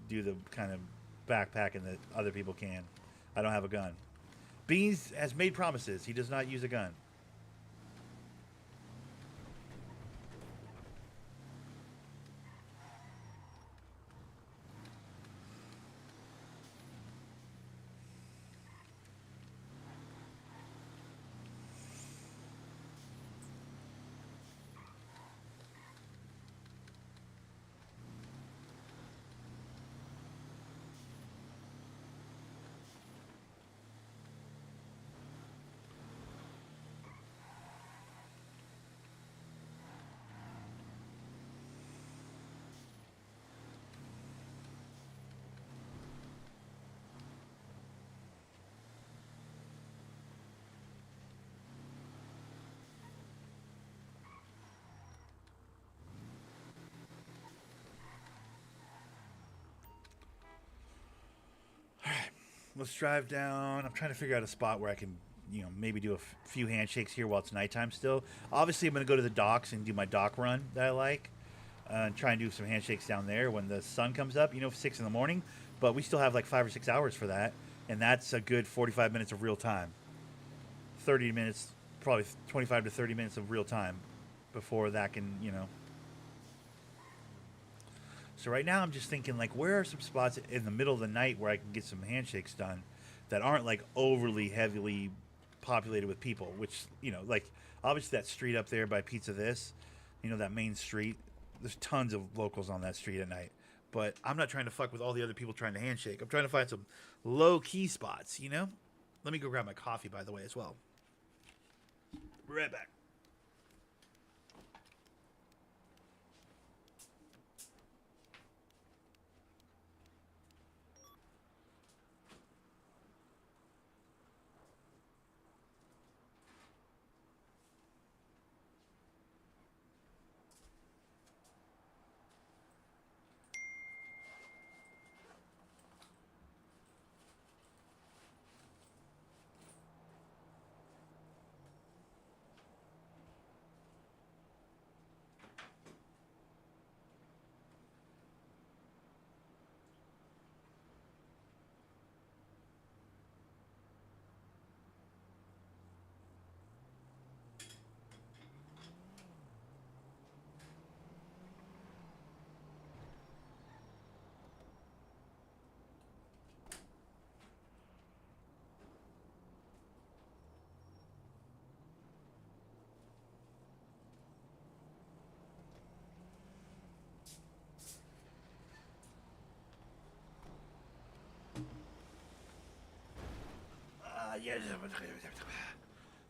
do the kind of backpacking that other people can. I don't have a gun. Beans has made promises. He does not use a gun. Let's drive down. I'm trying to figure out a spot where I can, you know, maybe do a few handshakes here while it's nighttime still. Obviously, I'm going to go to the docks and do my dock run that I like. And try and do some handshakes down there when the sun comes up, you know, 6 in the morning. But we still have like 5 or 6 hours for that. And that's a good 45 minutes of real time. 30 minutes, probably 25 to 30 minutes of real time before that can, you know. So right now I'm just thinking, like, where are some spots in the middle of the night where I can get some handshakes done that aren't like overly heavily populated with people, which, you know, like obviously that street up there by Pizza This, you know, that main street, there's tons of locals on that street at night. But I'm not trying to fuck with all the other people trying to handshake. I'm trying to find some low key spots, you know? Let me go grab my coffee, by the way, as well. Be right back.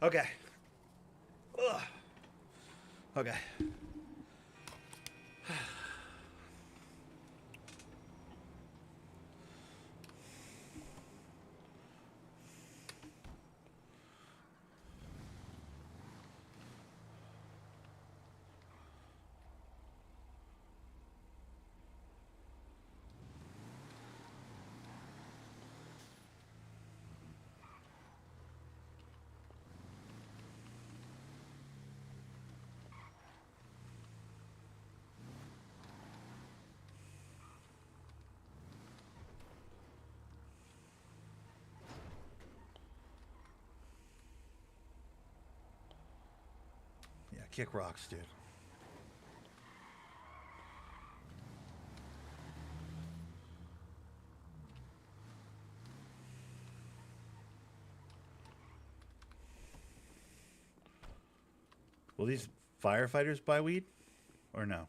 Okay. Ugh. Okay. Yeah, kick rocks, dude. Will these firefighters buy weed? Or no?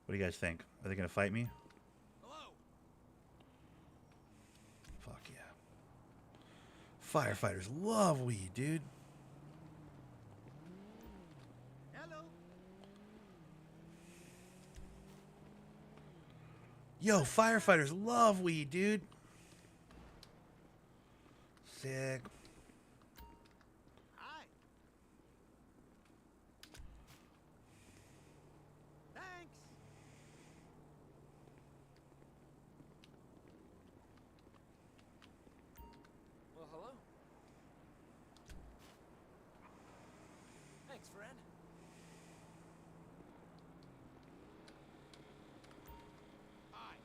What do you guys think? Are they going to fight me? Hello. Fuck yeah. Firefighters love weed, dude. Hello. Yo, firefighters love weed, dude. Sick. Hi. Thanks. Well, hello. Thanks, friend. Hi.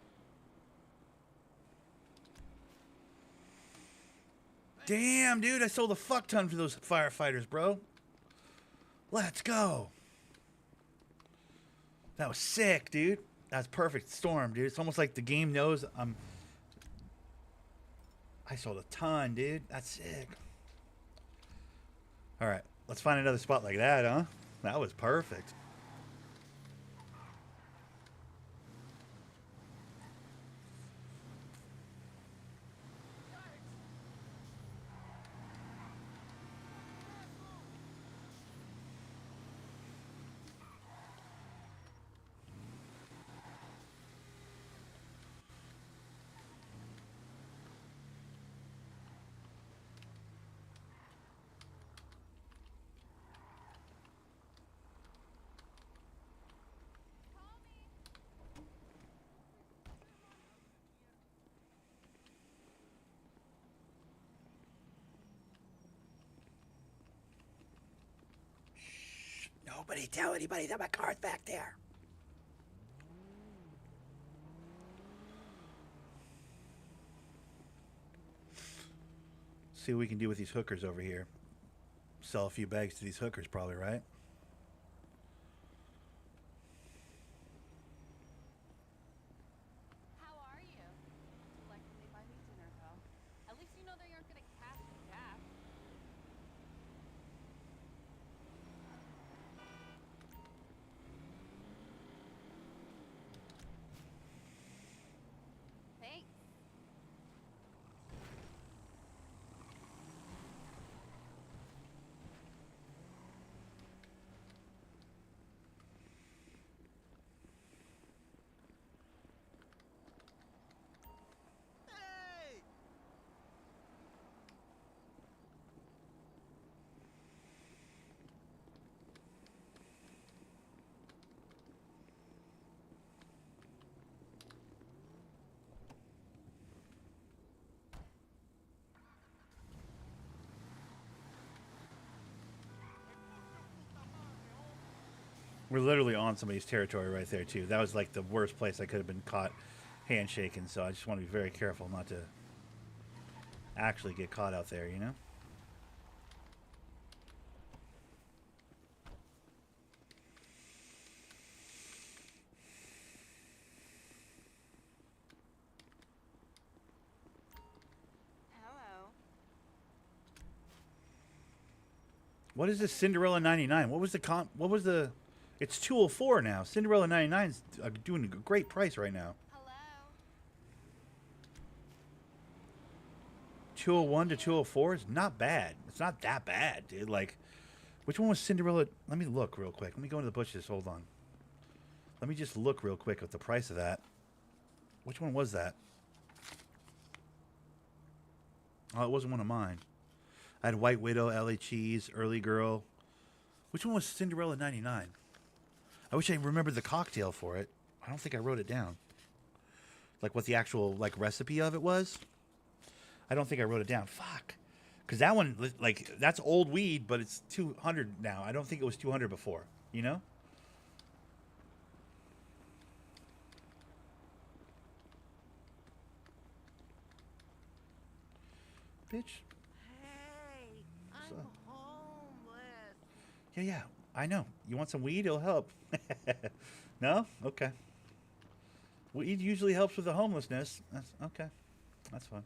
Damn, dude, I sold a fuck ton for those firefighters, bro. Let's go. That was sick, dude. That's perfect storm, dude. It's almost like the game knows I sold a ton, dude. That's sick. All right, let's find another spot like that, huh? That was perfect. Nobody tell anybody that my car's back there. See what we can do with these hookers over here. Sell a few bags to these hookers, probably, right? How are you? Like when they buy me dinner, though. At least you know they aren't gonna cash me back. Thanks. Hey. We're literally on somebody's territory right there, too. That was like the worst place I could have been caught handshaking, so I just want to be very careful not to actually get caught out there, you know? Hello. What is this Cinderella 99? What was the it's 204 now. Cinderella 99 is doing a great price right now. Hello. 201 to 204 is not bad. It's not that bad, dude. Like, which one was Cinderella? Let me look real quick. Let me go into the bushes. Hold on. Let me just look real quick at the price of that. Which one was that? Oh, it wasn't one of mine. I had White Widow, LA Cheese, Early Girl. Which one was Cinderella 99? I wish I remembered the cocktail for it. I don't think I wrote it down. Like what the actual like recipe of it was. I don't think I wrote it down. Fuck. Because that one, like, that's old weed, but it's 200 now. I don't think it was 200 before. You know? Bitch. Hey, I'm So- homeless. Yeah. I know. You want some weed? It'll help. No? Okay. Weed usually helps with the homelessness. That's okay. That's fine.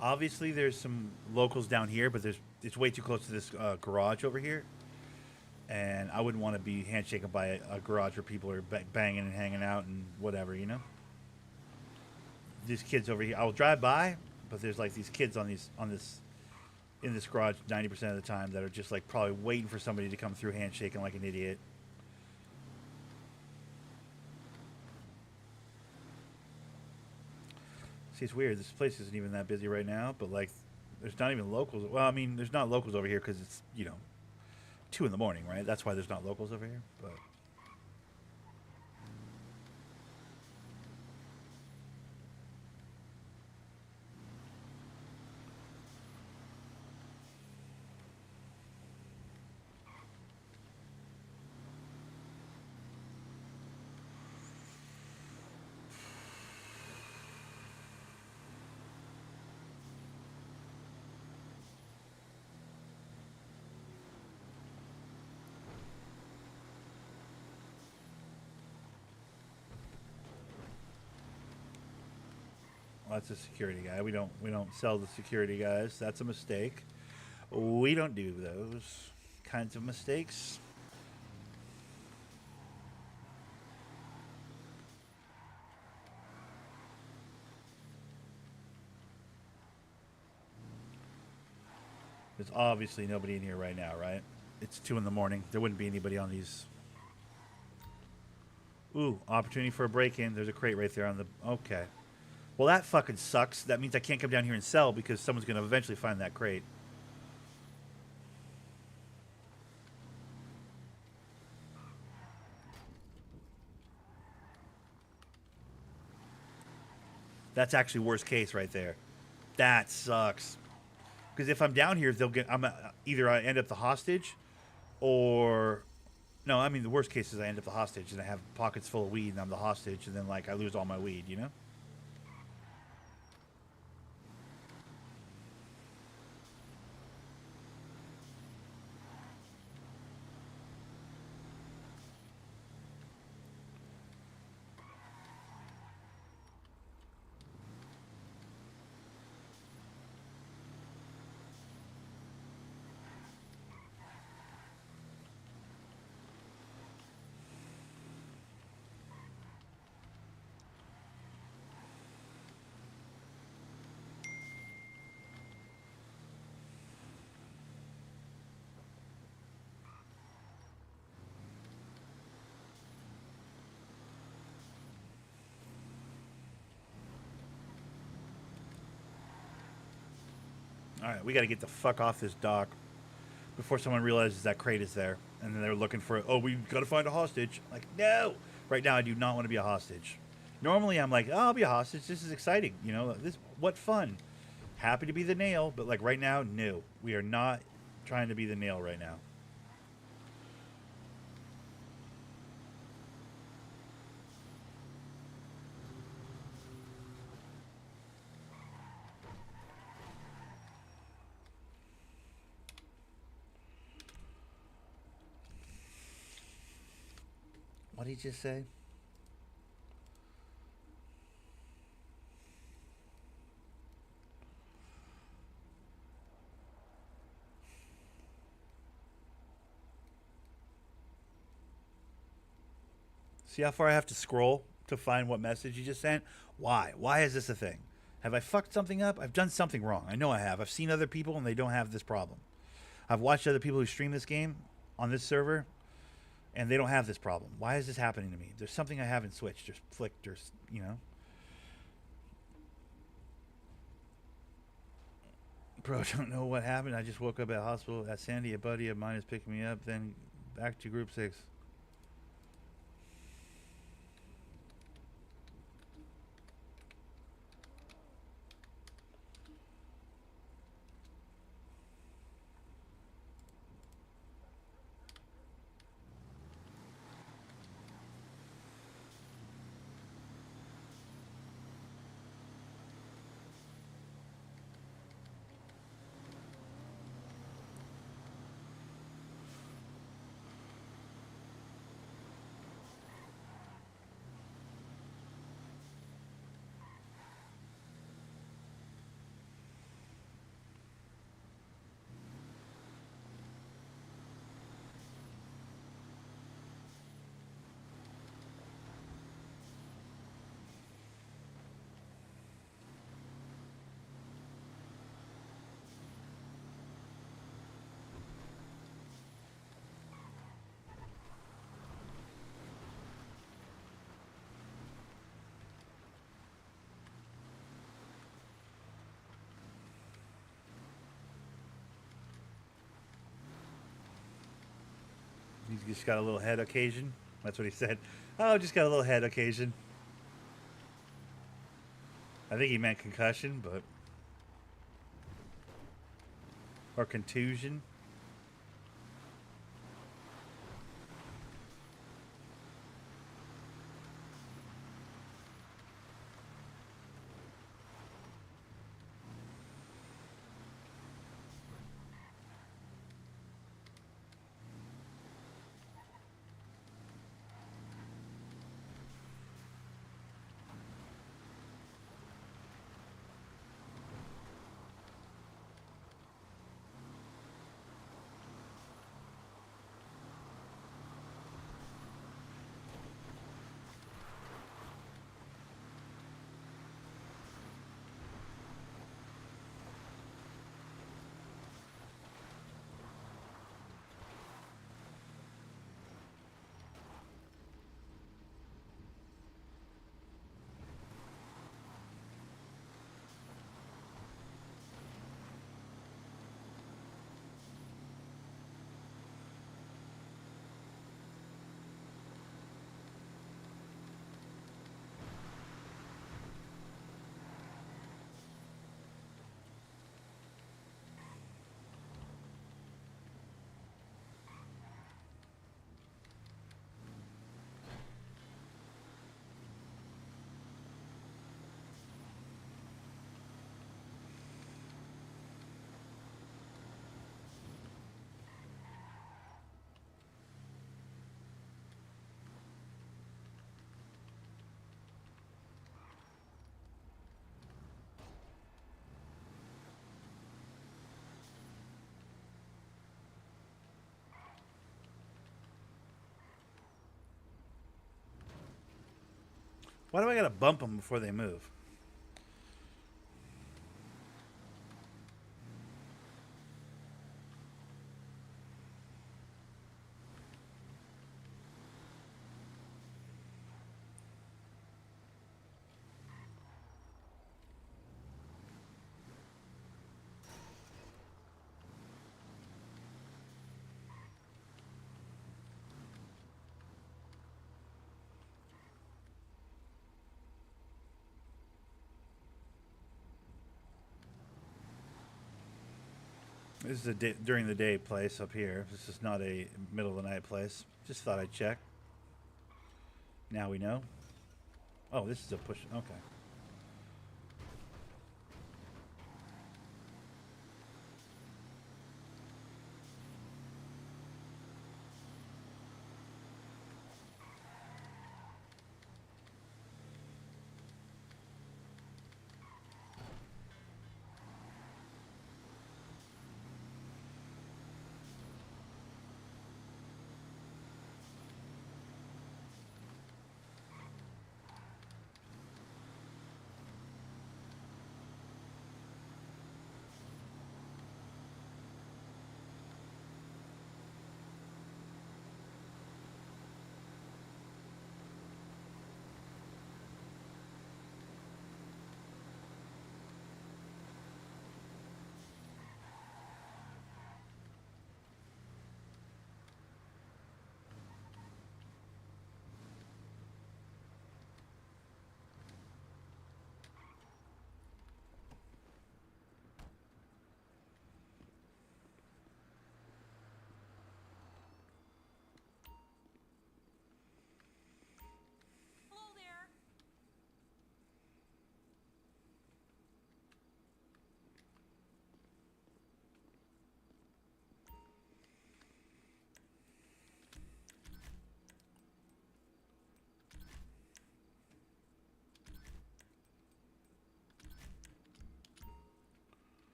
Obviously, there's some locals down here, but it's way too close to this garage over here, and I wouldn't want to be handshaken by a garage where people are banging and hanging out and whatever, you know. These kids over here, I will drive by, but there's like these kids in this garage 90% of the time that are just like probably waiting for somebody to come through handshaking like an idiot. See, it's weird. This place isn't even that busy right now, but like, there's not even locals. Well, I mean, there's not locals over here because it's 2 in the morning, right? That's why there's not locals over here. But well, that's a security guy. We don't sell the security guys. That's a mistake. We don't do those kinds of mistakes. There's obviously nobody in here right now, right? It's 2 in the morning. There wouldn't be anybody on these. Ooh, opportunity for a break-in. There's a crate right there on the... Okay. Well, that fucking sucks. That means I can't come down here and sell because someone's going to eventually find that crate. That's actually worst case right there. That sucks. Because if I'm down here, either I end up the hostage, or no. I mean, the worst case is I end up the hostage and I have pockets full of weed and I'm the hostage, and then like I lose all my weed. You know. All right, we got to get the fuck off this dock before someone realizes that crate is there, and then they're looking for it. Oh, we got to find a hostage. Like, no. Right now, I do not want to be a hostage. Normally, I'm like, oh, I'll be a hostage. This is exciting. You know, what fun. Happy to be the nail, but like right now, no. We are not trying to be the nail right now. What did he just say? See how far I have to scroll to find what message you just sent? Why? Why is this a thing? Have I fucked something up? I've done something wrong. I know I have. I've seen other people and they don't have this problem. I've watched other people who stream this game on this server and they don't have this problem. Why is this happening to me? There's something I haven't switched or flicked or, you know. Bro, don't know what happened. I just woke up at hospital at Sandy. A buddy of mine is picking me up, then back to group 6. He's just got a little head occasion. That's what he said. Oh, just got a little head occasion. I think he meant concussion, but... Or contusion. Why do I gotta bump them before they move? This is a during the day place up here. This is not a middle of the night place. Just thought I'd check. Now we know. Oh, this is a push. Okay.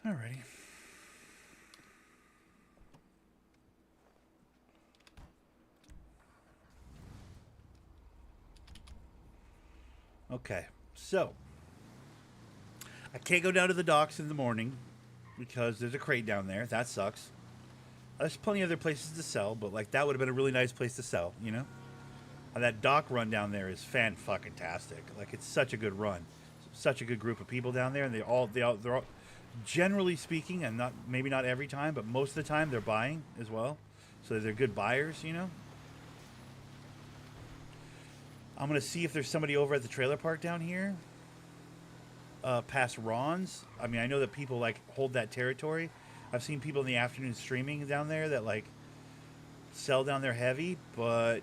Alrighty. Okay, so I can't go down to the docks in the morning because there's a crate down there. That sucks. There's plenty of other places to sell, but like that would have been a really nice place to sell, you know? And that dock run down there is fan-fucking-tastic. Like it's such a good run, such a good group of people down there, and they're all, generally speaking, and not maybe not every time, but most of the time they're buying as well, so they're good buyers, you know. I'm gonna see if there's somebody over at the trailer park down here, past Ron's. I mean, I know that people like hold that territory. I've seen people in the afternoon streaming down there that like sell down there heavy, but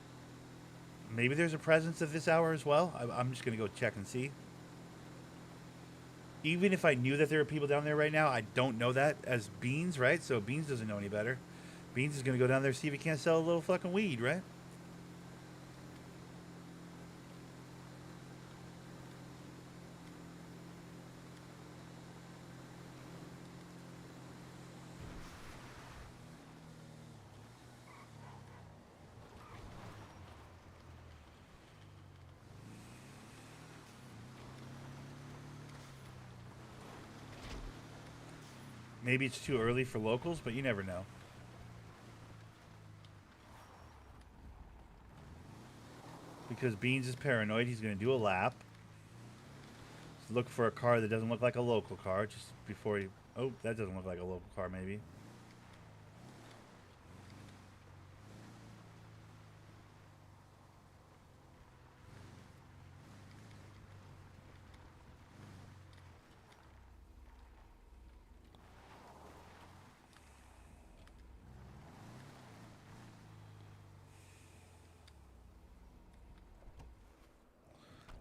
maybe there's a presence at this hour as well. I'm just gonna go check and see. Even if I knew that there were people down there right now, I don't know that as Beans, right? So Beans doesn't know any better. Beans is gonna go down there see if he can't sell a little fucking weed, right? Maybe it's too early for locals, but you never know. Because Beans is paranoid, he's going to do a lap. Look for a car that doesn't look like a local car just before he... Oh, that doesn't look like a local car, maybe.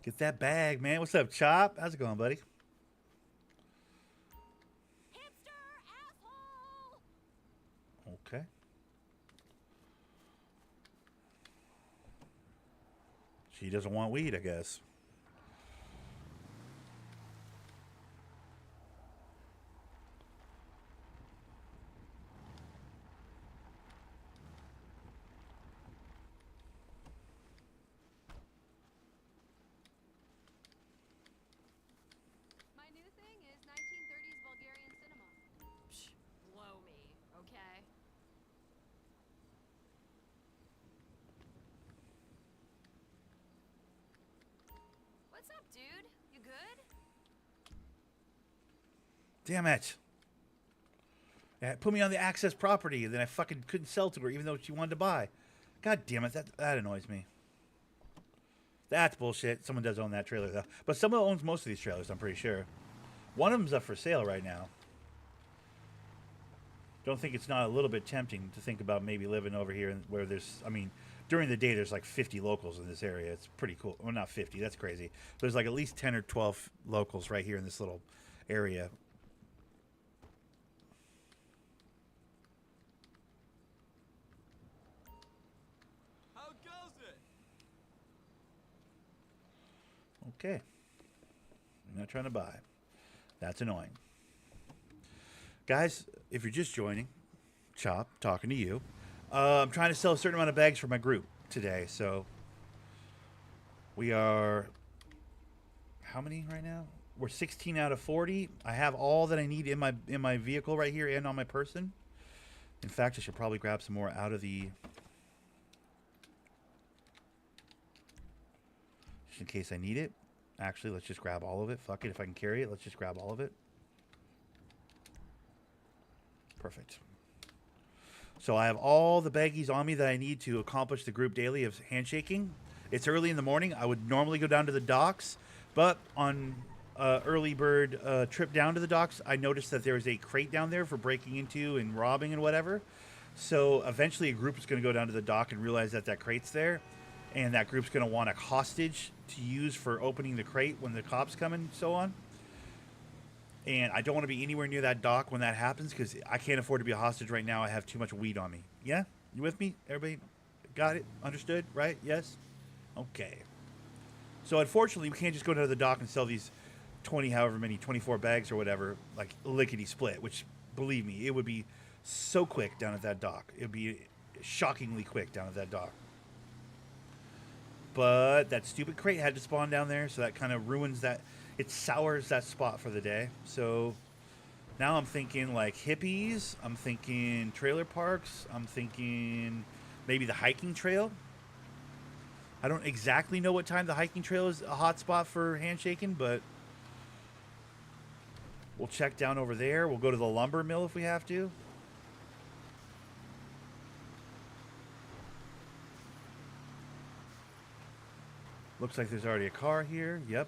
Get that bag, man. What's up, Chop? How's it going, buddy? Hipster asshole! Okay. She doesn't want weed, I guess. My new thing is 1930s Bulgarian cinema. Psh, blow me, okay? What's up, dude? You good? Damn it. Yeah, put me on the access property, and then I fucking couldn't sell to her even though she wanted to buy. God damn it, that annoys me. That's bullshit. Someone does own that trailer, though. But someone owns most of these trailers, I'm pretty sure. One of them's up for sale right now. Don't think it's not a little bit tempting to think about maybe living over here where there's, I mean, during the day there's like 50 locals in this area. It's pretty cool. Well, not 50, that's crazy. There's like at least 10 or 12 locals right here in this little area. How goes it? Okay. I'm not trying to buy. That's annoying. Guys, if you're just joining, Chop, talking to you. I'm trying to sell a certain amount of bags for my group today, so we are... How many right now? We're 16 out of 40. I have all that I need in my vehicle right here and on my person. In fact, I should probably grab some more out of the... Just in case I need it. Actually, let's just grab all of it. Fuck it, if I can carry it, let's just grab all of it. Perfect. So I have all the baggies on me that I need to accomplish the group daily of handshaking. It's early in the morning. I would normally go down to the docks, but on early bird trip down to the docks, I noticed that there was a crate down there for breaking into and robbing and whatever. So eventually a group is going to go down to the dock and realize that that crate's there. And that group's going to want a hostage to use for opening the crate when the cops come and so on. And I don't want to be anywhere near that dock when that happens because I can't afford to be a hostage right now. I have too much weed on me. Yeah? You with me? Everybody got it? Understood? Right? Yes? Okay. So unfortunately, we can't just go to the dock and sell these 20, however many, 24 bags or whatever, like lickety split, which believe me, it would be so quick down at that dock. It would be shockingly quick down at that dock. But that stupid crate had to spawn down there, so that kind of ruins that. It sours that spot for the day. So now I'm thinking like hippies. I'm thinking trailer parks. I'm thinking maybe the hiking trail. I don't exactly know what time the hiking trail is a hot spot for handshaking, but we'll check down over there. We'll go to the lumber mill if we have to. Looks like there's already a car here. Yep.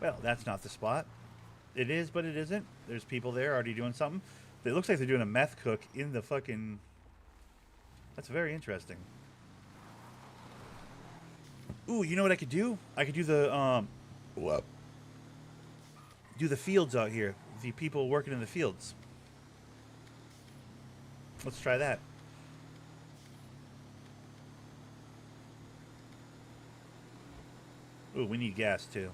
Well, that's not the spot. It is, but it isn't. There's people there already doing something. It looks like they're doing a meth cook in the fucking... That's very interesting. Ooh, you know what I could do? I could do the, do the fields out here. The people working in the fields. Let's try that. Ooh, we need gas too.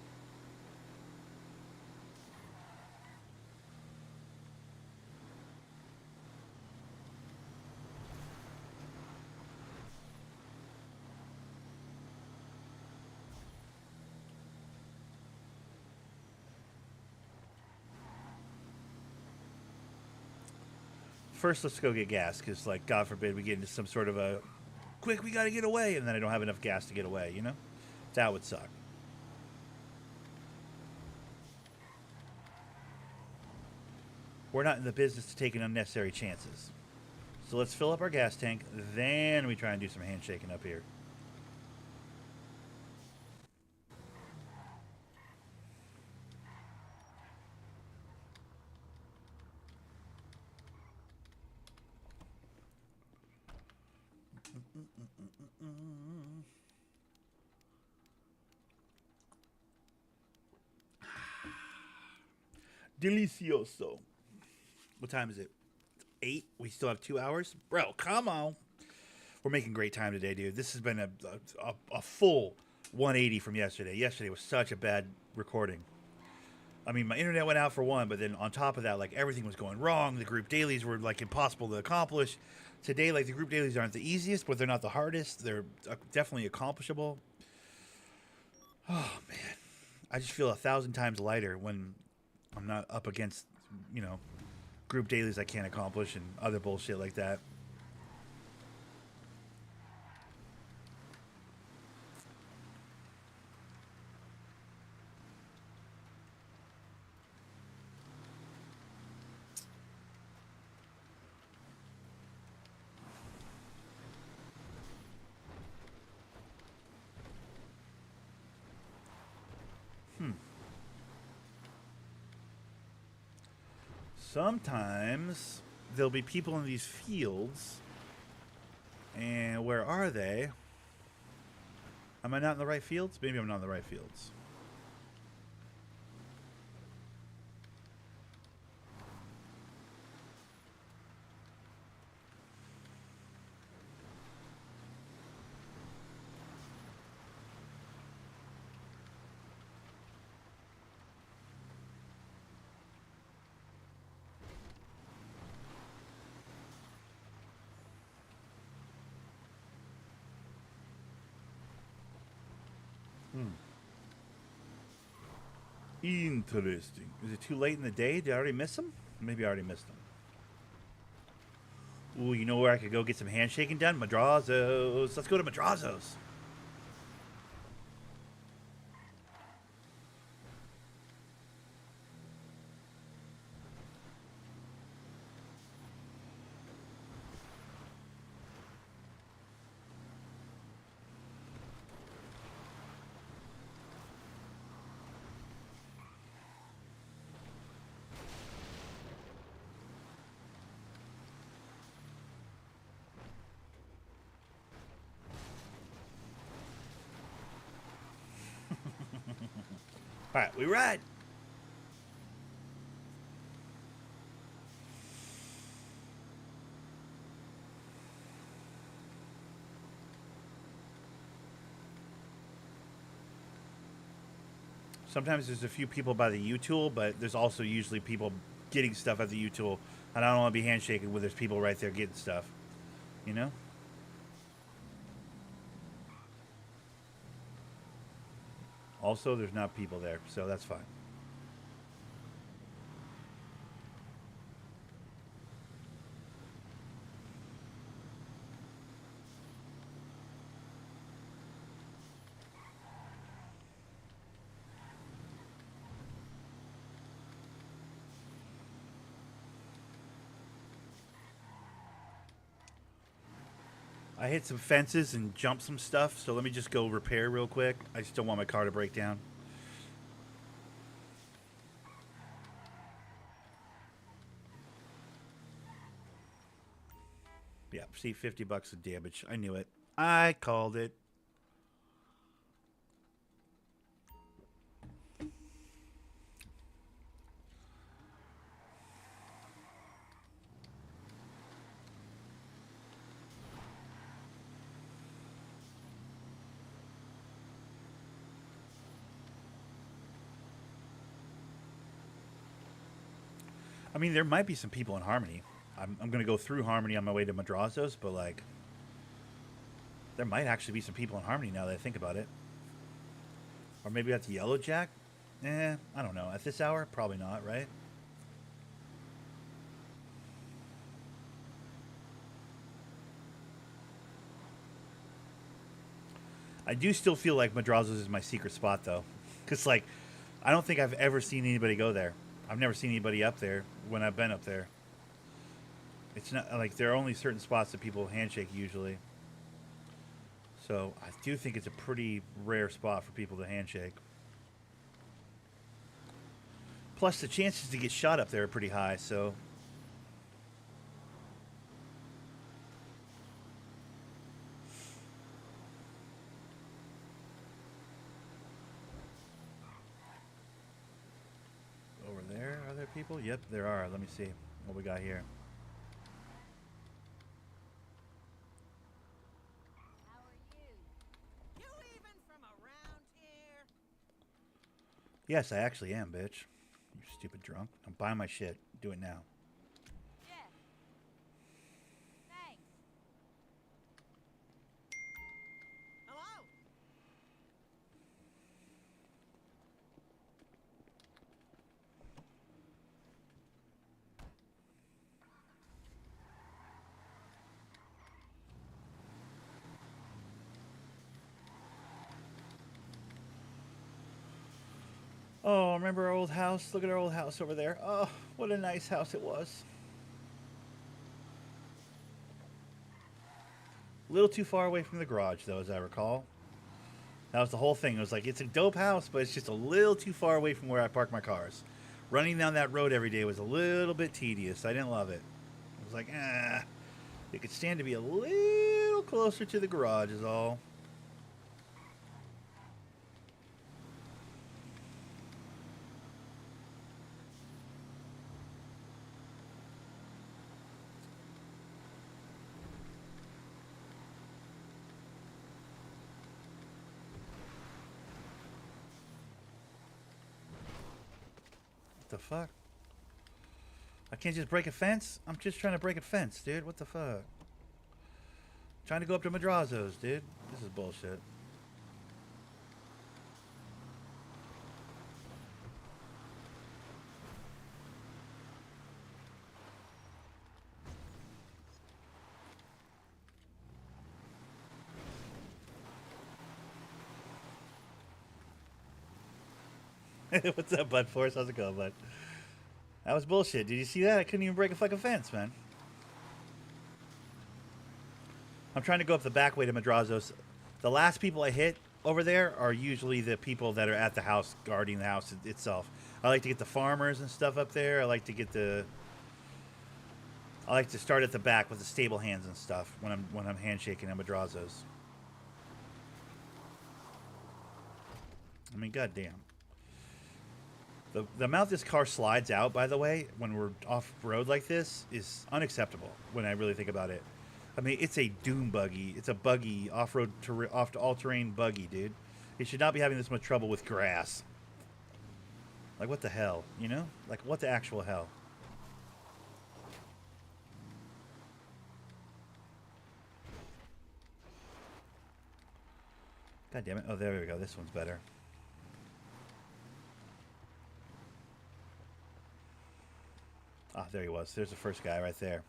First, let's go get gas, because, like, God forbid we get into some sort of a, quick, we gotta get away, and then I don't have enough gas to get away, you know? That would suck. We're not in the business of taking unnecessary chances. So let's fill up our gas tank, then we try and do some handshaking up here. Delicioso. What time is it? 8? We still have 2 hours? Bro, come on. We're making great time today, dude. This has been a full 180 from yesterday. Yesterday was such a bad recording. I mean, my internet went out for one, but then on top of that, like, everything was going wrong. The group dailies were, like, impossible to accomplish. Today, like, the group dailies aren't the easiest, but they're not the hardest. They're definitely accomplishable. Oh, man. I just feel 1,000 times lighter when I'm not up against, you know, group dailies I can't accomplish and other bullshit like that. Sometimes there'll be people in these fields, and where are they? Am I not in the right fields? Maybe I'm not in the right fields. Interesting. Is it too late in the day? Did I already miss them? Maybe I already missed them. Ooh, you know where I could go get some handshaking done? Madrazo's. Let's go to Madrazo's. All right, we ride. Sometimes there's a few people by the U-Tool, but there's also usually people getting stuff at the U-Tool. And I don't want to be handshaking when there's people right there getting stuff. You know? Also, there's not people there, so that's fine. I hit some fences and jumped some stuff, so let me just go repair real quick. I just don't want my car to break down. Yeah, see, $50 of damage. I knew it. I called it. I mean, there might be some people in Harmony. I'm going to go through Harmony on my way to Madrazo's, but, like, there might actually be some people in Harmony now that I think about it. Or maybe at the Yellow Jack? I don't know. At this hour? Probably not, right? I do still feel like Madrazo's is my secret spot, though. Because, like, I don't think I've ever seen anybody go there. I've never seen anybody up there when I've been up there. It's not like there are only certain spots that people handshake usually. So I do think it's a pretty rare spot for people to handshake. Plus the chances to get shot up there are pretty high, so. Over there, are there people? Yep, there are. Let me see what we got here. How are you? You even from around here? Yes, I actually am, bitch. You stupid drunk. I'm buying my shit. Do it now. Yeah. Thanks. Hello? Oh, remember our old house? Look at our old house over there. Oh, what a nice house it was. A little too far away from the garage, though, as I recall. That was the whole thing. It was like, it's a dope house, but it's just a little too far away from where I park my cars. Running down that road every day was a little bit tedious. I didn't love it. I was like, it could stand to be a little closer to the garage is all. The fuck? I can't just break a fence? I'm just trying to break a fence, dude. What the fuck? Trying to go up to Madrazo's, dude. This is bullshit. What's up, Bud Force? How's it going, bud? That was bullshit. Did you see that? I couldn't even break a fucking fence, man. I'm trying to go up the back way to Madrazo's. The last people I hit over there are usually the people that are at the house, guarding the house itself. I like to get the farmers and stuff up there. I like to start at the back with the stable hands and stuff when I'm handshaking at Madrazo's. I mean, goddamn. The amount this car slides out, by the way, when we're off-road like this, is unacceptable when I really think about it. I mean, it's a doom buggy. It's a buggy, off-road, all-terrain buggy, dude. It should not be having this much trouble with grass. Like, what the hell, you know? Like, what the actual hell? God damn it. Oh, there we go. This one's better. Ah, there he was. There's the first guy right there.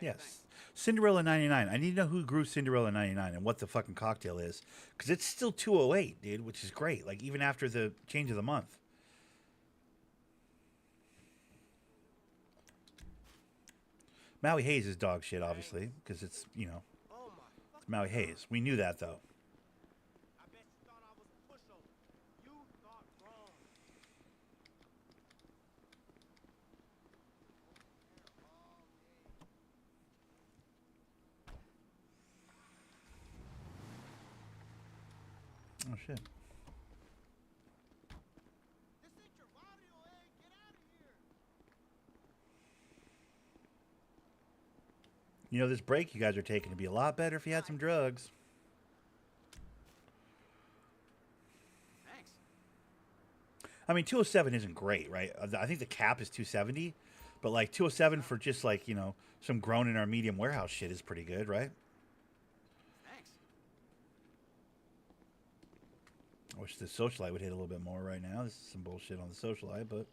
Yes. Cinderella 99. I need to know who grew Cinderella 99 and what the fucking cocktail is. Because it's still 208, dude, which is great. Like, even after the change of the month. Maui Hayes is dog shit, obviously. Because it's, you know, it's Maui Hayes. We knew that, though. I bet you thought I was a pushover. You thought wrong. Oh, shit. This ain't your barrio, eh? Get out of here. You know, this break you guys are taking would be a lot better if you had some drugs. Thanks. I mean, 207 isn't great, right? I think the cap is 270. But, like, 207 for just, like, you know, some grown in our medium warehouse shit is pretty good, right? Thanks. I wish the socialite would hit a little bit more right now. This is some bullshit on the socialite, but...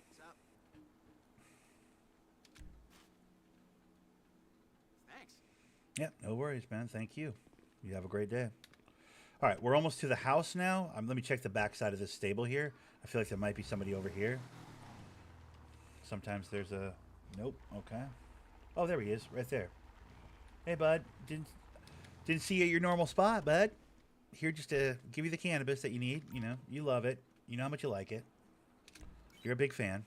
What's up? Thanks. Yeah, no worries, man. Thank you. You have a great day. All right, we're almost to the house now. Let me check the back side of this stable here. I feel like there might be somebody over here. Sometimes there's a... Nope. Okay. Oh, there he is, right there. Hey, bud. Didn't see you at your normal spot, bud. Here just to give you the cannabis that you need. You know, you love it. You know how much you like it. You're a big fan.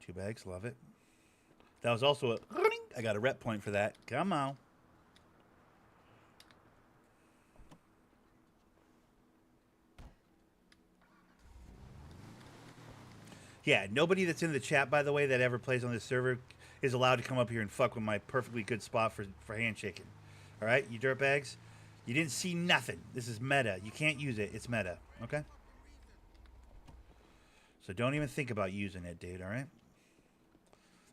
2 bags, love it. That was also a... I got a rep point for that. Come on. Yeah, nobody that's in the chat, by the way, that ever plays on this server is allowed to come up here and fuck with my perfectly good spot for handshaking. All right, you dirtbags? You didn't see nothing. This is meta. You can't use it. It's meta, okay? So don't even think about using it, dude, all right?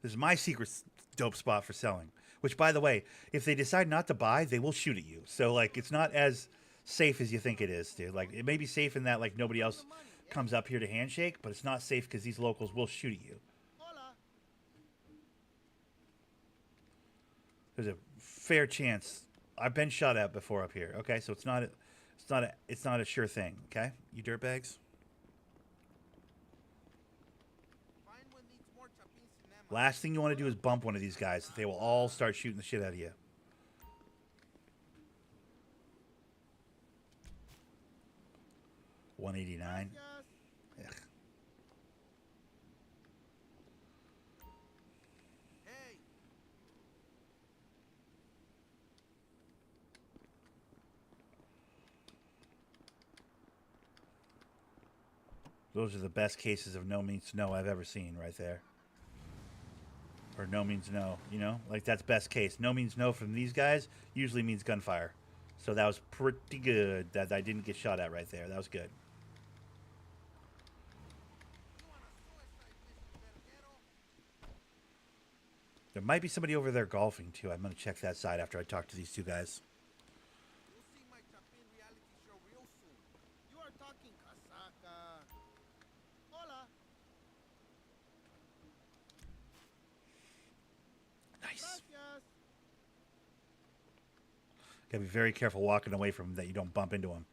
This is my secret dope spot for selling. Which, by the way, if they decide not to buy, they will shoot at you. So, like, it's not as safe as you think it is, dude. Like, it may be safe in that, like, nobody else comes up here to handshake, but it's not safe because these locals will shoot at you. There's a fair chance. I've been shot at before up here. Okay, so it's not a sure thing. Okay, you dirtbags. Last thing you want to do is bump one of these guys. They will all start shooting the shit out of you. $189. Ugh. Those are the best cases of no means no I've ever seen right there. Or no means no, you know? Like, that's best case. No means no from these guys usually means gunfire. So that was pretty good that I didn't get shot at right there. That was good. There might be somebody over there golfing, too. I'm going to check that side after I talk to these 2 guys. You'll see my Chapin reality show real soon. You are talking casaca. Hola. Nice. Gracias. Got to be very careful walking away from them that you don't bump into them.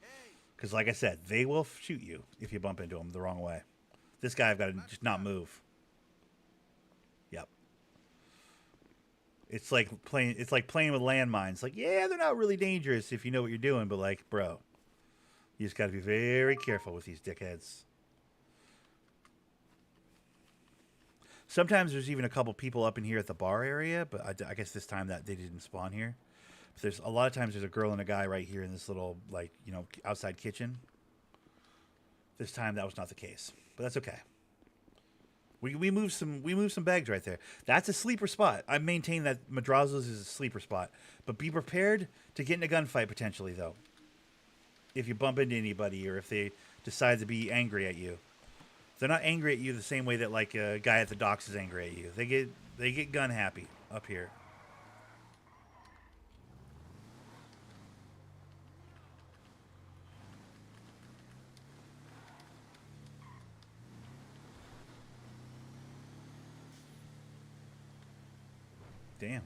Because, like I said, they will shoot you if you bump into them the wrong way. This guy, I've got to just not move. It's like playing with landmines. Like, yeah, they're not really dangerous if you know what you're doing, but like, bro, you just got to be very careful with these dickheads. Sometimes there's even a couple people up in here at the bar area, but I guess this time that they didn't spawn here. But there's a lot of times there's a girl and a guy right here in this little, like, you know, outside kitchen. This time that was not the case, but that's okay. We moved some bags right there. That's a sleeper spot. I maintain that Madrazo's is a sleeper spot, but be prepared to get in a gunfight potentially though. If you bump into anybody or if they decide to be angry at you, they're not angry at you the same way that like a guy at the docks is angry at you. They get gun happy up here. Damn.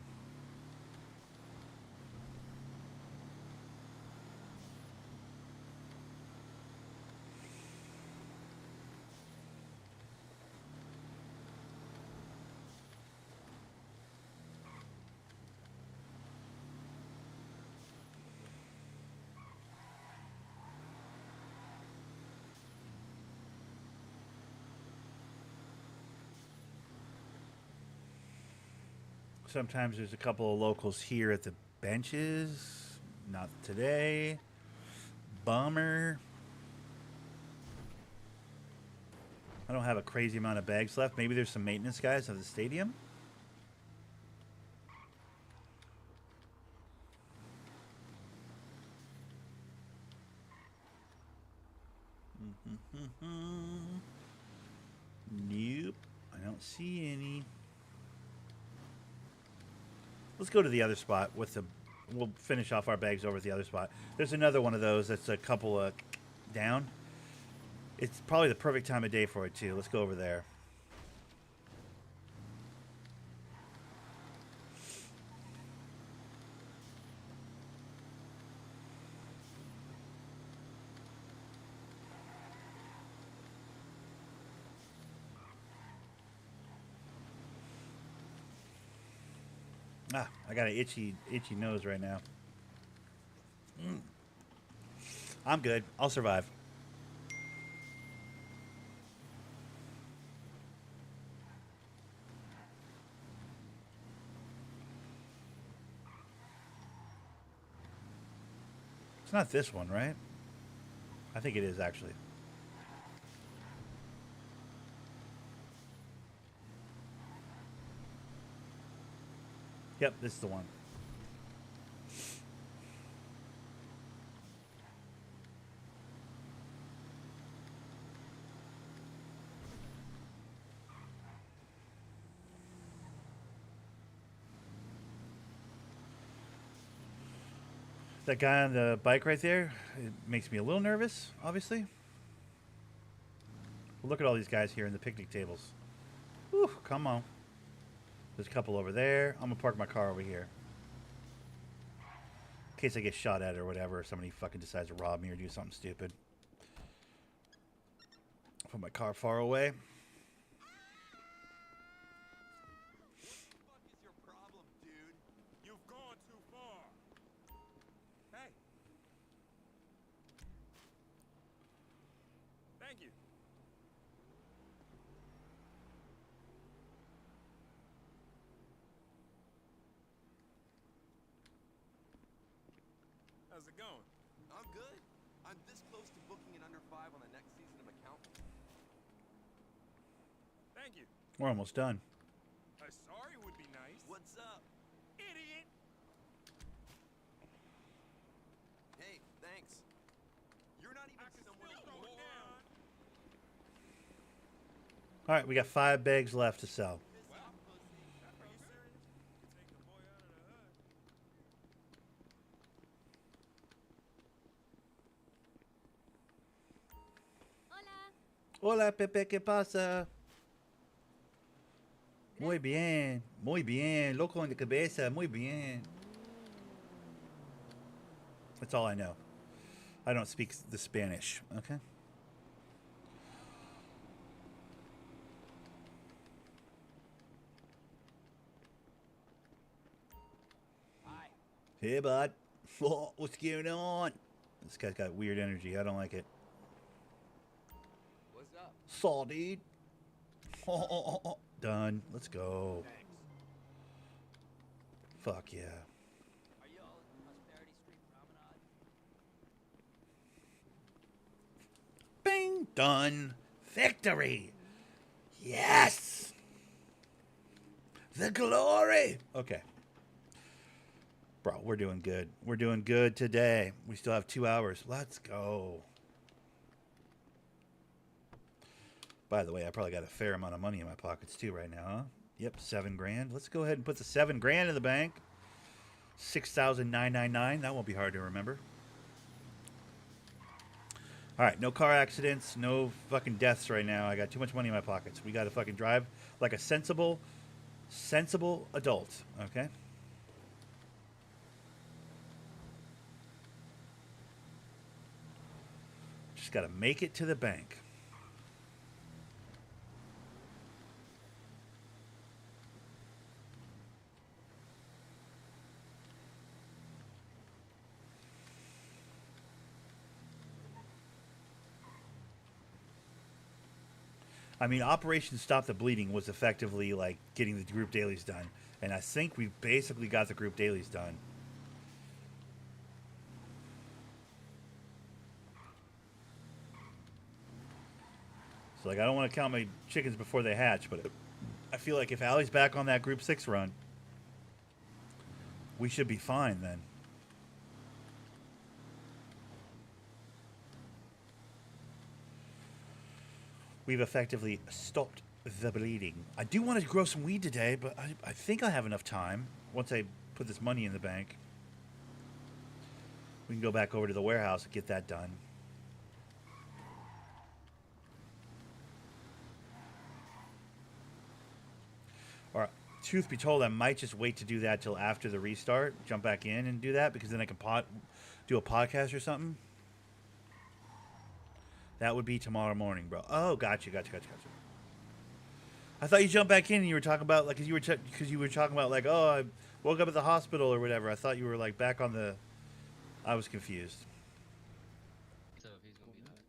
Sometimes there's a couple of locals here at the benches. Not today. Bummer. I don't have a crazy amount of bags left. Maybe there's some maintenance guys at the stadium. Nope. I don't see any. Let's go to the other spot with the... We'll finish off our bags over at the other spot. There's another one of those that's a couple of down. It's probably the perfect time of day for it, too. Let's go over there. Ah, I got an itchy nose right now. I'm good. I'll survive. It's not this one, right? I think it is, actually. Yep, this is the one. That guy on the bike right there, it makes me a little nervous, obviously. Look at all these guys here in the picnic tables. Whew, come on. There's a couple over there. I'm gonna park my car over here. In case I get shot at or whatever, or somebody fucking decides to rob me or do something stupid. Put my car far away. What the fuck is your problem, dude? You've gone too far. Hey. Thank you. How's it going? I'm good. I'm this close to booking an under 5 on the next season of accounting. Thank you. We're almost done. A sorry would be nice. What's up? Idiot! Hey, thanks. You're not even I can someone still to throw it down. All right, we got 5 bags left to sell. Are you serious? Take the boy out of the hood. Hola. Hola, Pepe, ¿qué pasa? Muy bien, muy bien. Loco en la cabeza, muy bien. That's all I know. I don't speak the Spanish, okay? Hey, bud. Oh, what's going on? This guy's got weird energy. I don't like it. What's up? Saw, dude. Done. Let's go. Thanks. Fuck yeah. Are you all at Prosperity Street Promenade? Bing. Done. Victory. Yes. The glory. Okay. Bro, we're doing good. We're doing good today. We still have 2 hours. Let's go. By the way, I probably got a fair amount of money in my pockets too right now, huh? Yep, 7 grand. Let's go ahead and put the 7 grand in the bank. 6,999. That won't be hard to remember. All right, no car accidents, no fucking deaths right now. I got too much money in my pockets. We got to fucking drive like a sensible adult, okay? Just got to make it to the bank. I mean, Operation Stop the Bleeding was effectively like getting the group dailies done. And I think we basically got the group dailies done. So, like, I don't want to count my chickens before they hatch, but I feel like if Allie's back on that Group 6 run, we should be fine then. We've effectively stopped the bleeding. I do want to grow some weed today, but I think I have enough time once I put this money in the bank. We can go back over to the warehouse and get that done. Or, truth be told, I might just wait to do that till after the restart. Jump back in and do that, because then I can do a podcast or something. That would be tomorrow morning, bro. Oh, gotcha. I thought you jumped back in and you were talking about, like, because you were talking about, like, oh, I woke up at the hospital or whatever. I thought you were, like, back on the... I was confused. So if he's gonna be back.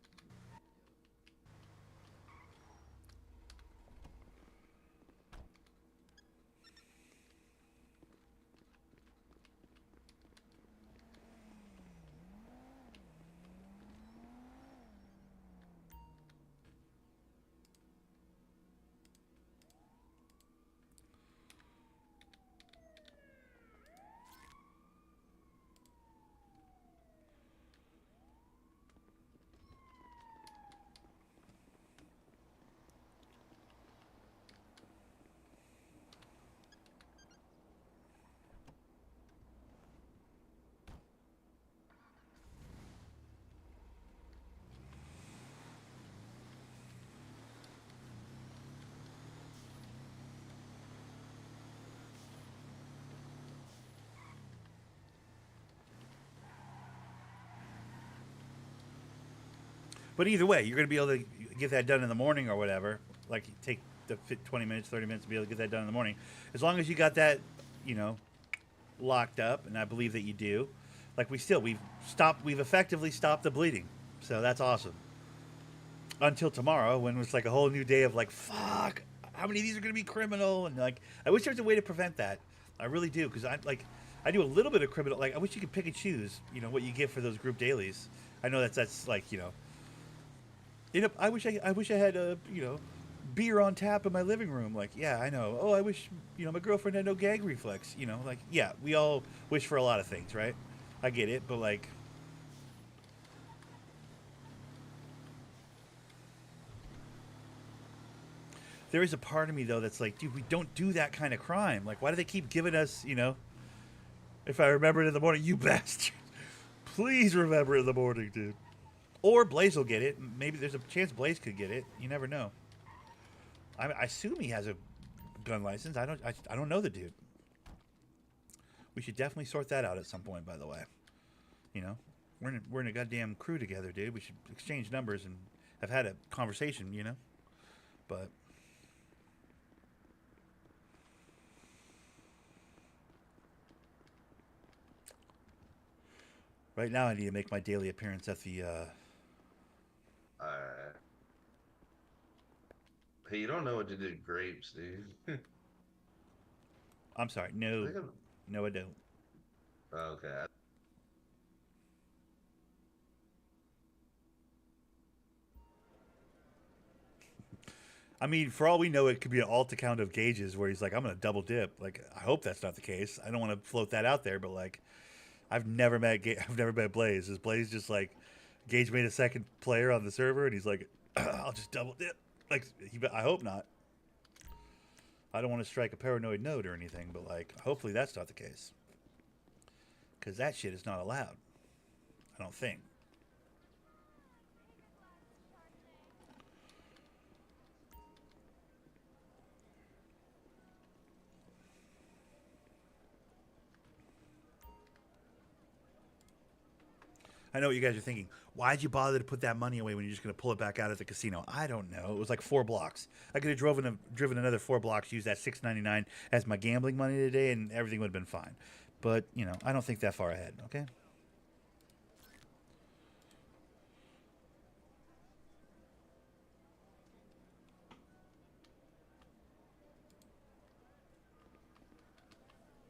But either way, you're going to be able to get that done in the morning or whatever. Like, take the 20 minutes, 30 minutes to be able to get that done in the morning. As long as you got that, you know, locked up, and I believe that you do. Like, we've effectively stopped the bleeding. So that's awesome. Until tomorrow, when it's like a whole new day of like, fuck, how many of these are going to be criminal? And like, I wish there was a way to prevent that. I really do, because I do a little bit of criminal. Like, I wish you could pick and choose, you know, what you get for those group dailies. I know that's like, you know, I wish I had a, you know, beer on tap in my living room. Like, yeah, I know. Oh, I wish, you know, my girlfriend had no gag reflex. You know, like, yeah, we all wish for a lot of things, right? I get it, but like, there is a part of me though that's like, dude, we don't do that kind of crime. Like, why do they keep giving us, you know? If I remember it in the morning, you bastard. Please remember it in the morning, dude. Or Blaze will get it. Maybe there's a chance Blaze could get it. You never know. I assume he has a gun license. I don't know the dude. We should definitely sort that out at some point, by the way. You know, we're in a goddamn crew together, dude. We should exchange numbers and have had a conversation, you know. But Right now, I need to make my daily appearance at the. Alright. Hey, you don't know what to do grapes, dude. I'm sorry. No, no, I don't. Okay. I mean, for all we know, it could be an alt account of Gage's where he's like, "I'm gonna double dip." Like, I hope that's not the case. I don't want to float that out there, but like, I've never met Blaze. Is Blaze just like Gage made a second player on the server and he's like, "I'll just double dip." Like, I hope not. I don't want to strike a paranoid note or anything, but like, hopefully that's not the case. Because that shit is not allowed. I don't think. I know what you guys are thinking. Why'd you bother to put that money away when you're just going to pull it back out at the casino? I don't know. It was like 4 blocks. I could have driven another 4 blocks, used that $6.99 as my gambling money today, and everything would have been fine. But, you know, I don't think that far ahead, okay?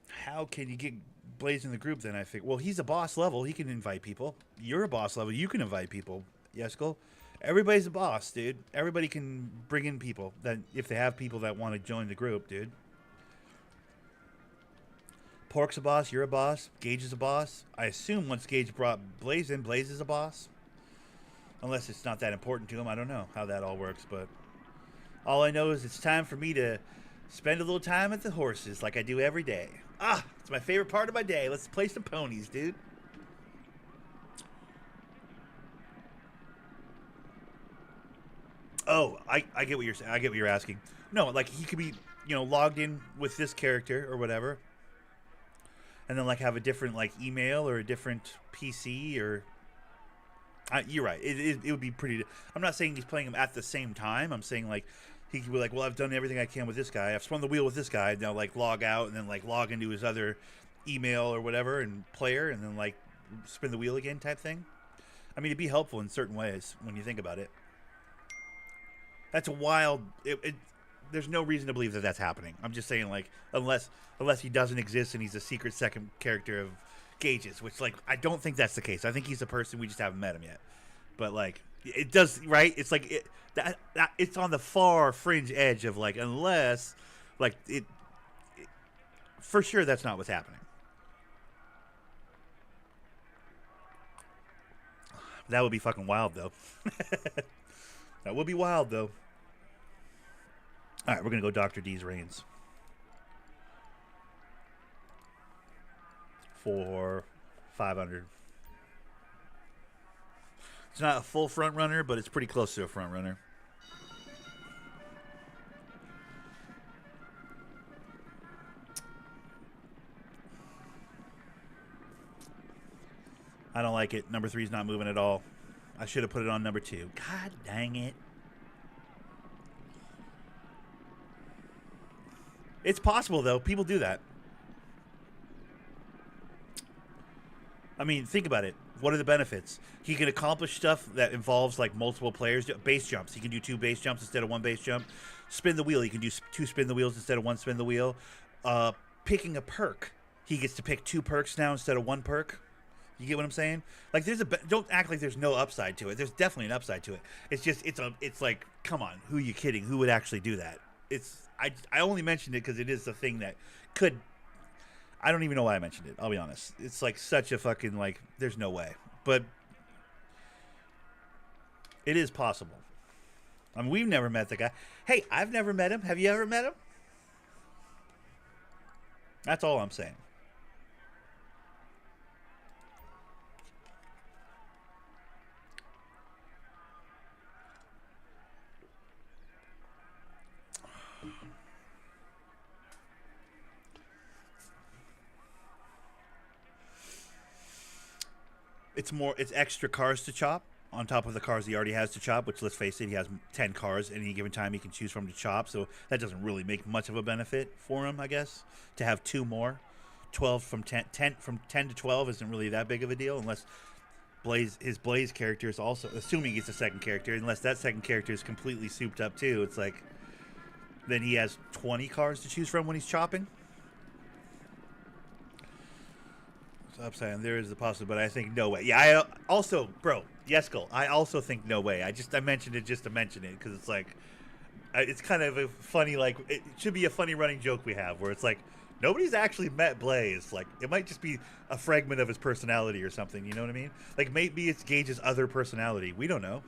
How can you get Blaze in the group then? I think, well, he's a boss level. He can invite people. You're a boss level. You can invite people. Yesko. Everybody's a boss, dude. Everybody can bring in people that if they have people that want to join the group, dude. Pork's a boss. You're a boss. Gage is a boss. I assume once Gage brought Blaze in, Blaze is a boss. Unless it's not that important to him. I don't know how that all works, but all I know is it's time for me to spend a little time at the horses like I do every day. Ah, it's my favorite part of my day. Let's play some ponies, dude. Oh, I get what you're saying. I get what you're asking. No, like he could be, you know, logged in with this character or whatever, and then like have a different like email or a different PC or. You're right. It would be pretty. I'm not saying he's playing them at the same time. I'm saying like he could be like, well, I've done everything I can with this guy. I've spun the wheel with this guy. Now like log out and then like log into his other email or whatever and player and then like spin the wheel again type thing. I mean, it'd be helpful in certain ways when you think about it. That's a wild. There's no reason to believe that that's happening. I'm just saying like unless he doesn't exist and he's a secret second character of Gage's, which like I don't think that's the case. I think he's a person, we just haven't met him yet. But like it does, right? It's like that it's on the far fringe edge of like unless like it for sure that's not what's happening. That would be fucking wild though. That would be wild though. All right, we're gonna go Dr. D's reigns for 500. It's not a full front runner, but it's pretty close to a front runner. I don't like it. Number 3 is not moving at all. I should have put it on number 2. God dang it. It's possible, though. People do that. I mean, think about it. What are the benefits? He can accomplish stuff that involves like multiple players. Base jumps. He can do 2 base jumps instead of 1 base jump. Spin the wheel. He can do 2 spin the wheels instead of 1 spin the wheel. Picking a perk. He gets to pick 2 perks now instead of 1 perk. You get what I'm saying? Like, don't act like there's no upside to it. There's definitely an upside to it. It's just it's like, come on, who are you kidding? Who would actually do that? I only mentioned it because it is a thing that could. I don't even know why I mentioned it. I'll be honest. It's like such a fucking like. There's no way, but it is possible. I mean, we've never met the guy. Hey, I've never met him. Have you ever met him? That's all I'm saying. It's extra cars to chop on top of the cars he already has to chop, which let's face it, he has 10 cars at any given time he can choose from to chop, so that doesn't really make much of a benefit for him, I guess, to have 2 12 from 10 from 10 to 12 isn't really that big of a deal unless his Blaze character is also, assuming he's a second character, unless that second character is completely souped up too. It's like, then he has 20 cars to choose from when he's chopping. So upside down, there is the possibility, but I think no way. Yeah, I also, bro, Yeskel, I also think no way. I mentioned it just to mention it because it's like, it's kind of a funny, like, it should be a funny running joke we have where it's like, nobody's actually met Blaze. Like, it might just be a fragment of his personality or something. You know what I mean? Like, maybe it's Gage's other personality. We don't know.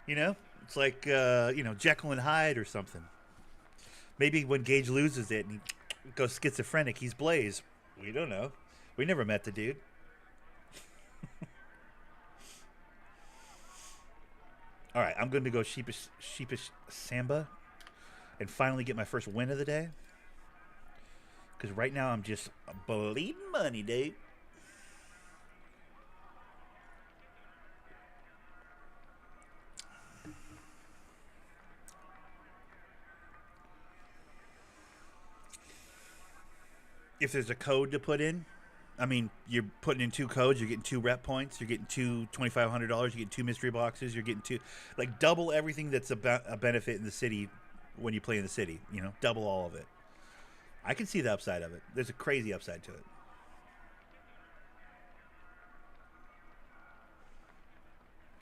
You know? It's like, Jekyll and Hyde or something. Maybe when Gage loses it and he goes schizophrenic, he's Blaze. We don't know. We never met the dude. All right, I'm going to go sheepish Samba and finally get my first win of the day. Because right now I'm just bleeding money, dude. If there's a code to put in, I mean, you're putting in 2 codes, you're getting 2 rep points, you're getting two $2,500, you're getting 2 mystery boxes, you're getting 2, like, double everything that's about a benefit in the city when you play in the city, you know, double all of it. I can see the upside of it. There's a crazy upside to it.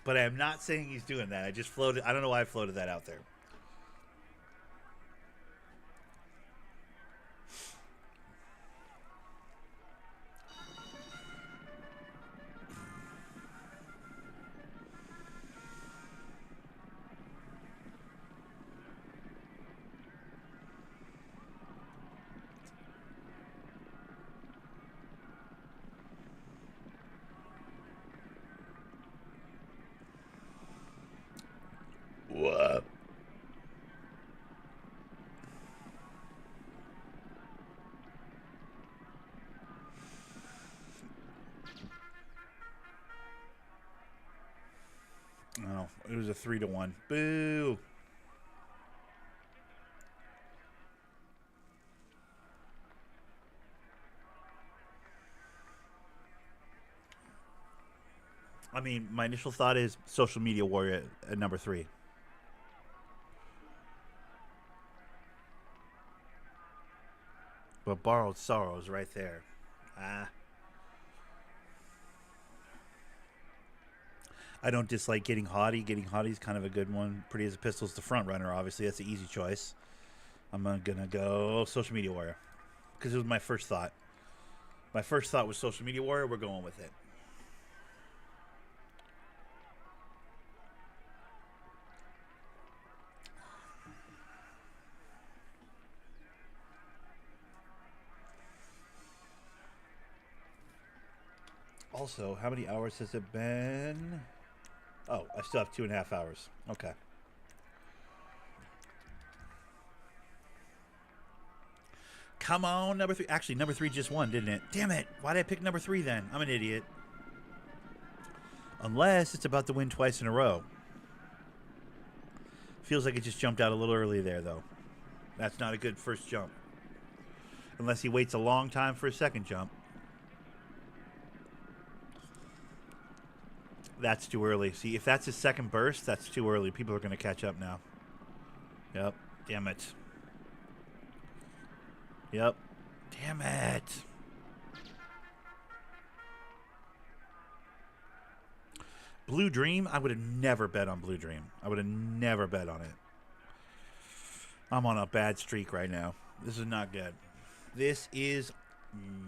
But I'm not saying he's doing that. I just floated, I don't know why I floated that out there. What? Oh, it was a 3-1. Boo. I mean, my initial thought is Social Media Warrior at number 3. But Borrowed Sorrows right there. I don't dislike Getting Haughty. Getting Haughty is kind of a good one. Pretty as a Pistol's the front runner, obviously. That's an easy choice. I'm going to go Social Media Warrior. Because it was my first thought. My first thought was Social Media Warrior. We're going with it. Also, how many hours has it been? Oh, I still have 2.5 hours. Okay. Come on, number 3. Actually, number 3 just won, didn't it? Damn it. Why did I pick number 3 then? I'm an idiot. Unless it's about to win twice in a row. Feels like it just jumped out a little early there, though. That's not a good first jump. Unless he waits a long time for a second jump. That's too early. See, if that's his second burst, that's too early. People are going to catch up now. Yep. Damn it. Yep. Damn it. Blue Dream? I would have never bet on Blue Dream. I would have never bet on it. I'm on a bad streak right now. This is not good. This is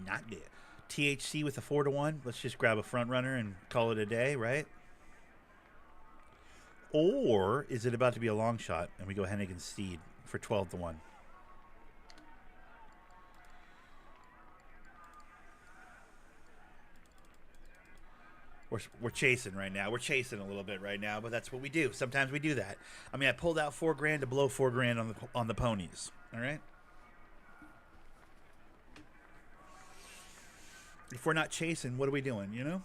not good. THC with a 4-1. Let's just grab a front runner and call it a day, right? Or is it about to be a long shot and we go Hennigan Steed for 12-1? We're chasing right now. We're chasing a little bit right now, but that's what we do. Sometimes we do that. I mean, I pulled out $4,000 to blow $4,000 on the ponies. All right. If we're not chasing, what are we doing, you know?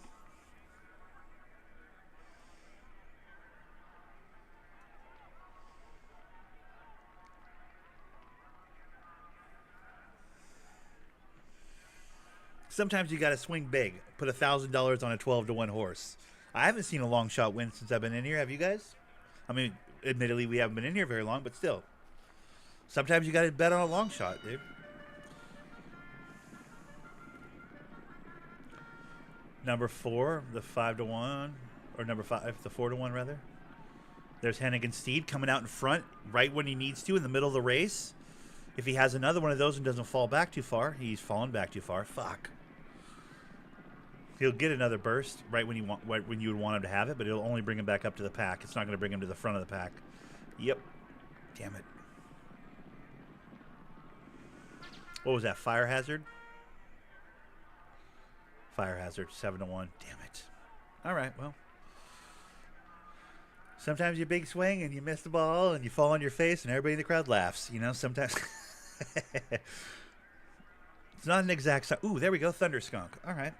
Sometimes you got to swing big. Put $1,000 on a 12-to-1 horse. I haven't seen a long shot win since I've been in here. Have you guys? I mean, admittedly, we haven't been in here very long, but still. Sometimes you got to bet on a long shot, dude. Number 4, the 5-to-1, or number 5, the 4-to-1 rather. There's Hennigan Steed coming out in front right when he needs to in the middle of the race. If he has another one of those and doesn't fall back too far, he's fallen back too far. Fuck. He'll get another burst right when you would want him to have it, but it'll only bring him back up to the pack. It's not going to bring him to the front of the pack. Yep. Damn it. What was that? Fire Hazard? Fire Hazard, 7-to-1. Damn it. All right, well. Sometimes you big swing and you miss the ball and you fall on your face and everybody in the crowd laughs. You know, sometimes. It's not an exact. Ooh, there we go. Thunder Skunk. All right.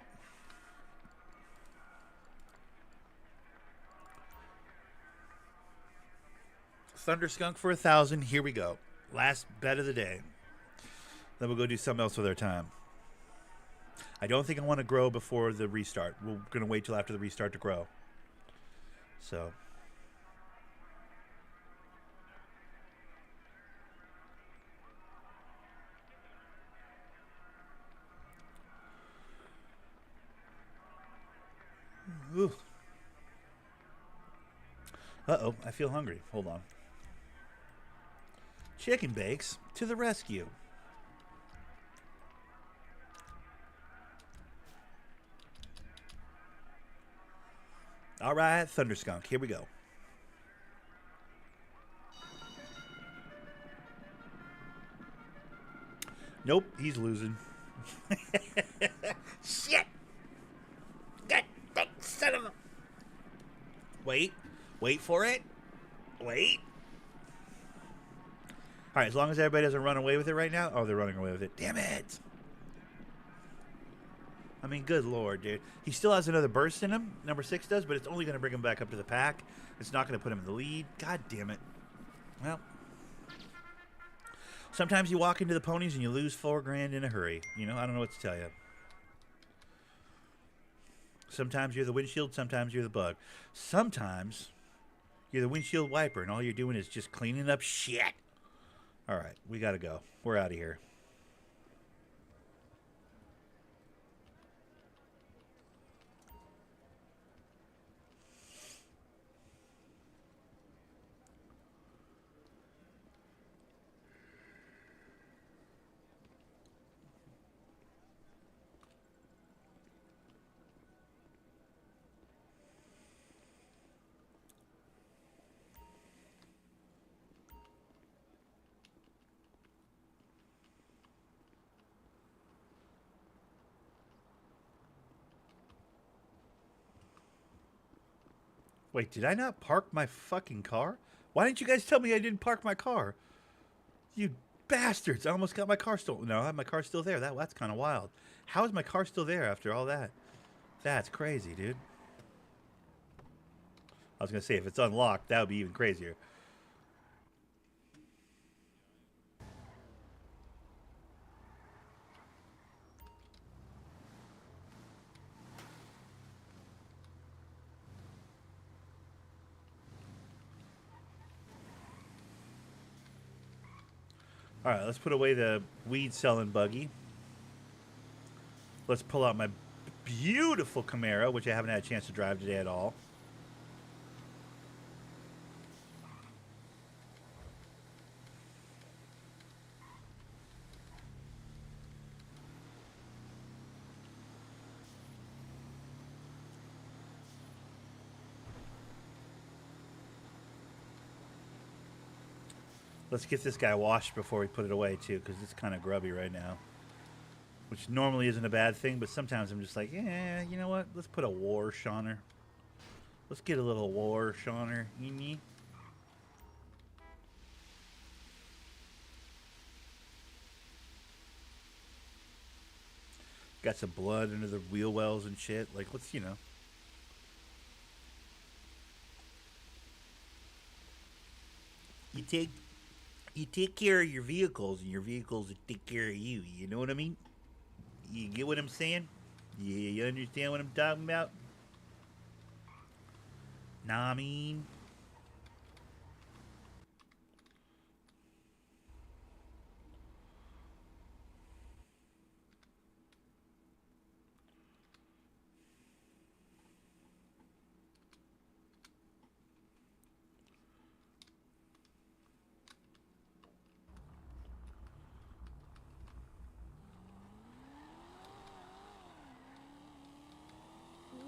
Thunder Skunk for 1,000. Here we go. Last bet of the day. Then we'll go do something else with our time. I don't think I want to grow before the restart. We're going to wait till after the restart to grow. So. Ooh. Uh-oh, I feel hungry. Hold on. Chicken bakes to the rescue. All right, Thunder Skunk. Here we go. Nope, he's losing. Shit! God, son of a... Wait for it. Wait. All right, as long as everybody doesn't run away with it right now. Oh, they're running away with it. Damn it. I mean, good lord, dude. He still has another burst in him. Number 6 does, but it's only going to bring him back up to the pack. It's not going to put him in the lead. God damn it. Well, sometimes you walk into the ponies and you lose $4,000 in a hurry. You know, I don't know what to tell you. Sometimes you're the windshield, sometimes you're the bug. Sometimes you're the windshield wiper, and all you're doing is just cleaning up shit. All right, we got to go. We're out of here. Wait, did I not park my fucking car? Why didn't you guys tell me I didn't park my car? You bastards. I almost got my car stolen. No, my car's still there. That's kind of wild. How is my car still there after all that? That's crazy, dude. I was going to say, if it's unlocked, that would be even crazier. All right, let's put away the weed-selling buggy. Let's pull out my beautiful Camaro, which I haven't had a chance to drive today at all. Let's get this guy washed before we put it away, too, because it's kind of grubby right now. Which normally isn't a bad thing, but sometimes I'm just like, yeah, you know what? Let's put a wash on her. Let's get a little wash on her. Got some blood under the wheel wells and shit. Like, let's, you know. You take care of your vehicles, and your vehicles will take care of you. You know what I mean? You get what I'm saying? Yeah, you understand what I'm talking about? Nah, I mean.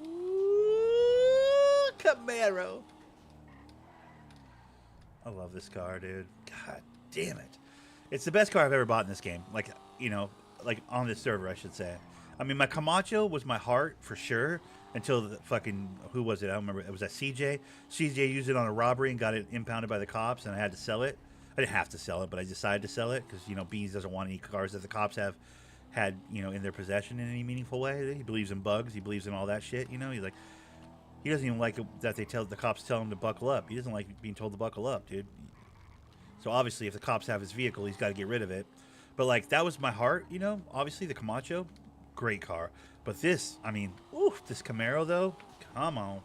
Ooh, Camaro. I love this car, dude. God damn it. It's the best car I've ever bought in this game. Like, you know, like on this server, I should say. I mean, my Camacho was my heart for sure until the fucking, who was it? I don't remember. It was that CJ. CJ used it on a robbery and got it impounded by the cops, and I had to sell it. I didn't have to sell it, but I decided to sell it because, you know, Beans doesn't want any cars that the cops have had, you know, in their possession in any meaningful way. He believes in bugs. He believes in all that shit, you know? He's like, he doesn't even like it that the cops tell him to buckle up. He doesn't like being told to buckle up, dude. So obviously, if the cops have his vehicle, he's got to get rid of it. But like, that was my heart, you know. Obviously, the Camacho, great car. But this, I mean, oof, this Camaro though, come on.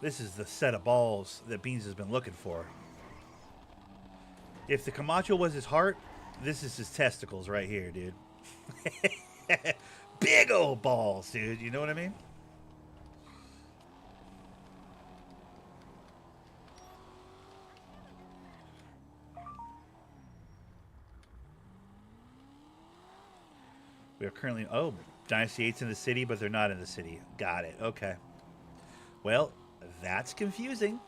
This is the set of balls that Beans has been looking for. If the Camacho was his heart, this is his testicles right here, dude. Big old balls, dude. You know what I mean? We are currently... Oh, Dynasty 8's in the city, but they're not in the city. Got it. Okay. Well, that's confusing.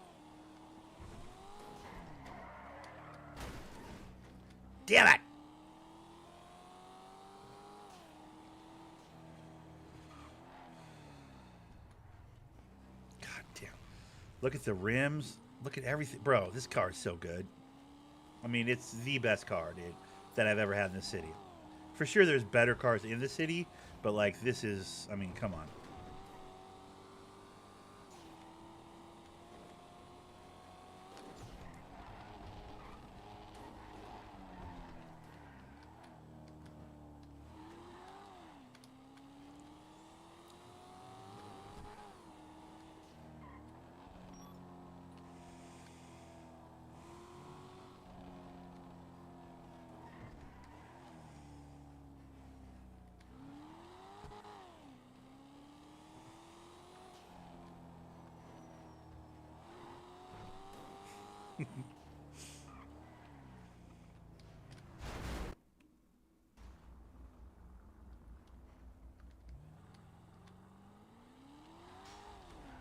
Damn it! God damn. Look at the rims. Look at everything. Bro, this car is so good. I mean, it's the best car, dude, that I've ever had in the city. For sure, there's better cars in the city, but, like, this is... I mean, come on.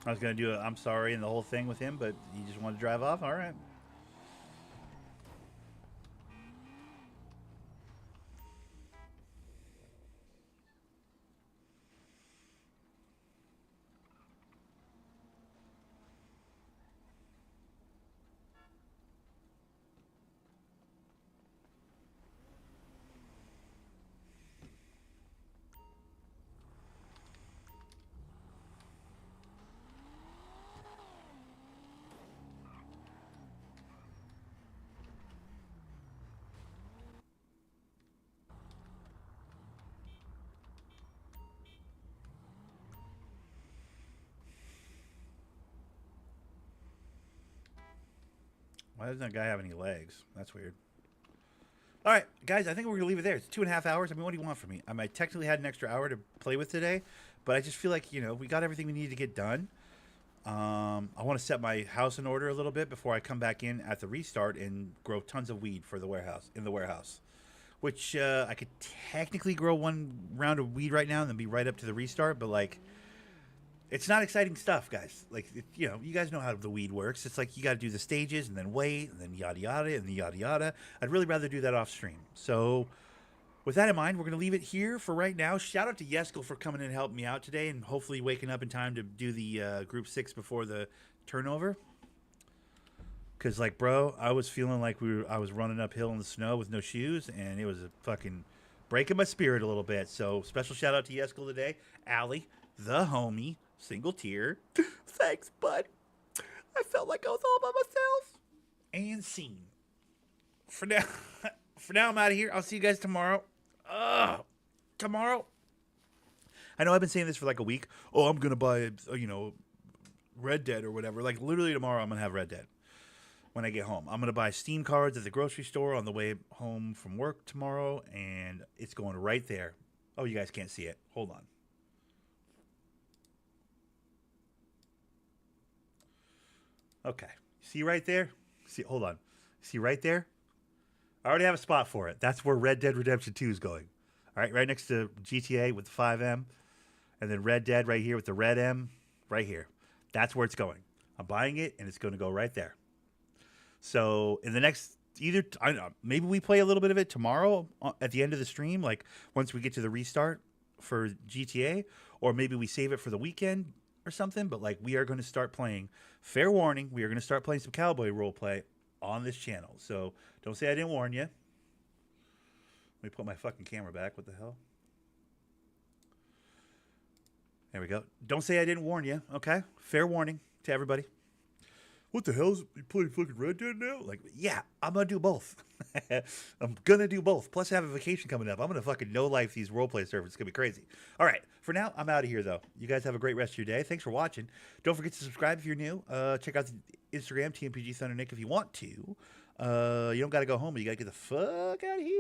I was going to do a I'm sorry and the whole thing with him, but he just wanted to drive off? All right. Why doesn't that guy have any legs? That's weird. All right, guys, I think we're going to leave it there. It's 2.5 hours. I mean, what do you want from me? I mean, I technically had an extra hour to play with today, but I just feel like, you know, we got everything we needed to get done. I want to set my house in order a little bit before I come back in at the restart and grow tons of weed for the warehouse, which I could technically grow one round of weed right now and then be right up to the restart, but, like, it's not exciting stuff, guys. Like, you know, you guys know how the weed works. It's like you got to do the stages and then wait and then yada yada and yada yada. I'd really rather do that off stream. So, with that in mind, we're going to leave it here for right now. Shout out to Yeskel for coming in and helping me out today and hopefully waking up in time to do the Group 6 before the turnover. Because, like, bro, I was feeling like I was running uphill in the snow with no shoes, and it was a fucking breaking my spirit a little bit. So, special shout out to Yeskel today. Allie, the homie. Single tier. Thanks, bud. I felt like I was all by myself. And scene. For For now, I'm out of here. I'll see you guys tomorrow. Tomorrow. I know I've been saying this for like a week. Oh, I'm gonna buy, Red Dead or whatever. Like literally tomorrow, I'm gonna have Red Dead. When I get home, I'm gonna buy Steam cards at the grocery store on the way home from work tomorrow, and it's going right there. Oh, you guys can't see it. Hold on. Okay. See right there? See, hold on. See right there? I already have a spot for it. That's where Red Dead Redemption 2 is going. All right, right next to GTA with the 5M, and then Red Dead right here with the red M, right here. That's where it's going. I'm buying it, and it's going to go right there. So in the next, I don't know, maybe we play a little bit of it tomorrow at the end of the stream, like once we get to the restart for GTA, or maybe we save it for the weekend or something. But like we are going to start playing. Fair warning, we are going to start playing some cowboy roleplay on this channel. So don't say I didn't warn you. Let me put my fucking camera back. What the hell? There we go. Don't say I didn't warn you. Okay, fair warning to everybody. What the hell is you playing fucking Red Dead now? Like, yeah, I'm gonna do both. I'm gonna do both. Plus, I have a vacation coming up. I'm gonna fucking no life these roleplay servers. It's gonna be crazy. All right, for now, I'm out of here though. You guys have a great rest of your day. Thanks for watching. Don't forget to subscribe if you're new. Check out the Instagram TMPG Thunder Nick if you want to. You don't gotta go home, but you gotta get the fuck out of here.